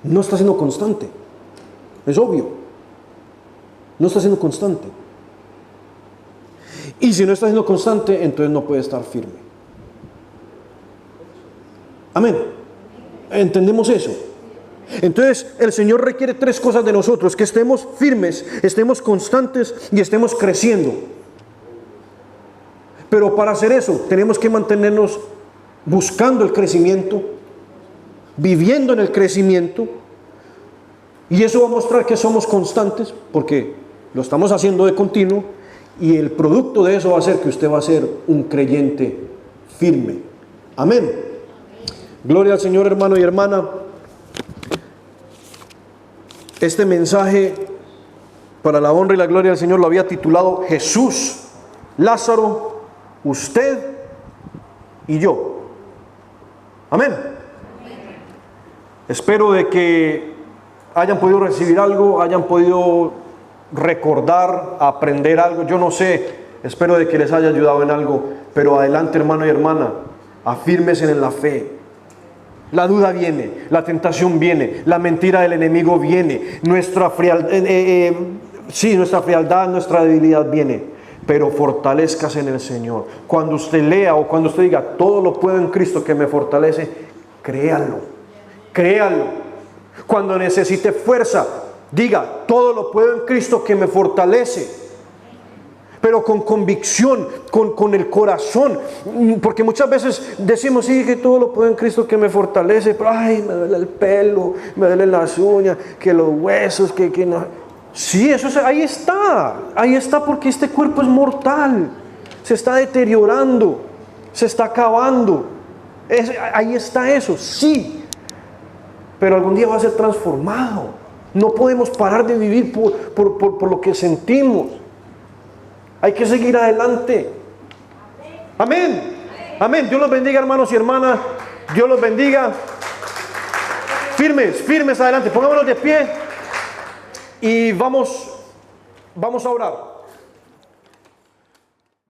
Speaker 2: no está siendo constante. Es obvio. No está siendo constante. Y si no está siendo constante, entonces no puede estar firme. Amén. ¿Entendemos eso? Entonces el Señor requiere 3 cosas de nosotros: que estemos firmes, estemos constantes y estemos creciendo. Pero para hacer eso tenemos que mantenernos buscando el crecimiento, viviendo en el crecimiento, y eso va a mostrar que somos constantes, porque lo estamos haciendo de continuo, y el producto de eso va a ser que usted va a ser un creyente firme. Amén. Gloria al Señor, hermano y hermana. Este mensaje, para la honra y la gloria del Señor, lo había titulado Jesús, Lázaro, usted y yo. Amén. Espero de que hayan podido recibir algo, hayan podido recordar, aprender algo. Yo no sé, espero de que les haya ayudado en algo, pero adelante, hermano y hermana, afírmense en la fe. La duda viene, la tentación viene, la mentira del enemigo viene, nuestra Sí, nuestra frialdad, nuestra debilidad viene, pero fortalezcas en el Señor. Cuando usted lea o cuando usted diga, todo lo puedo en Cristo que me fortalece, créalo, créalo. Cuando necesite fuerza, diga, todo lo puedo en Cristo que me fortalece. Pero con convicción, con el corazón, porque muchas veces decimos, sí, que todo lo puedo en Cristo que me fortalece, pero ay, me duele el pelo, me duelen las uñas, que los huesos, que no. Sí, ahí está porque este cuerpo es mortal, se está deteriorando, se está acabando, ahí está eso, sí, pero algún día va a ser transformado. No podemos parar de vivir por lo que sentimos. Hay que seguir adelante. Amén. Amén. Dios los bendiga, hermanos y hermanas. Dios los bendiga. Firmes adelante. Pongámonos de pie y vamos a orar.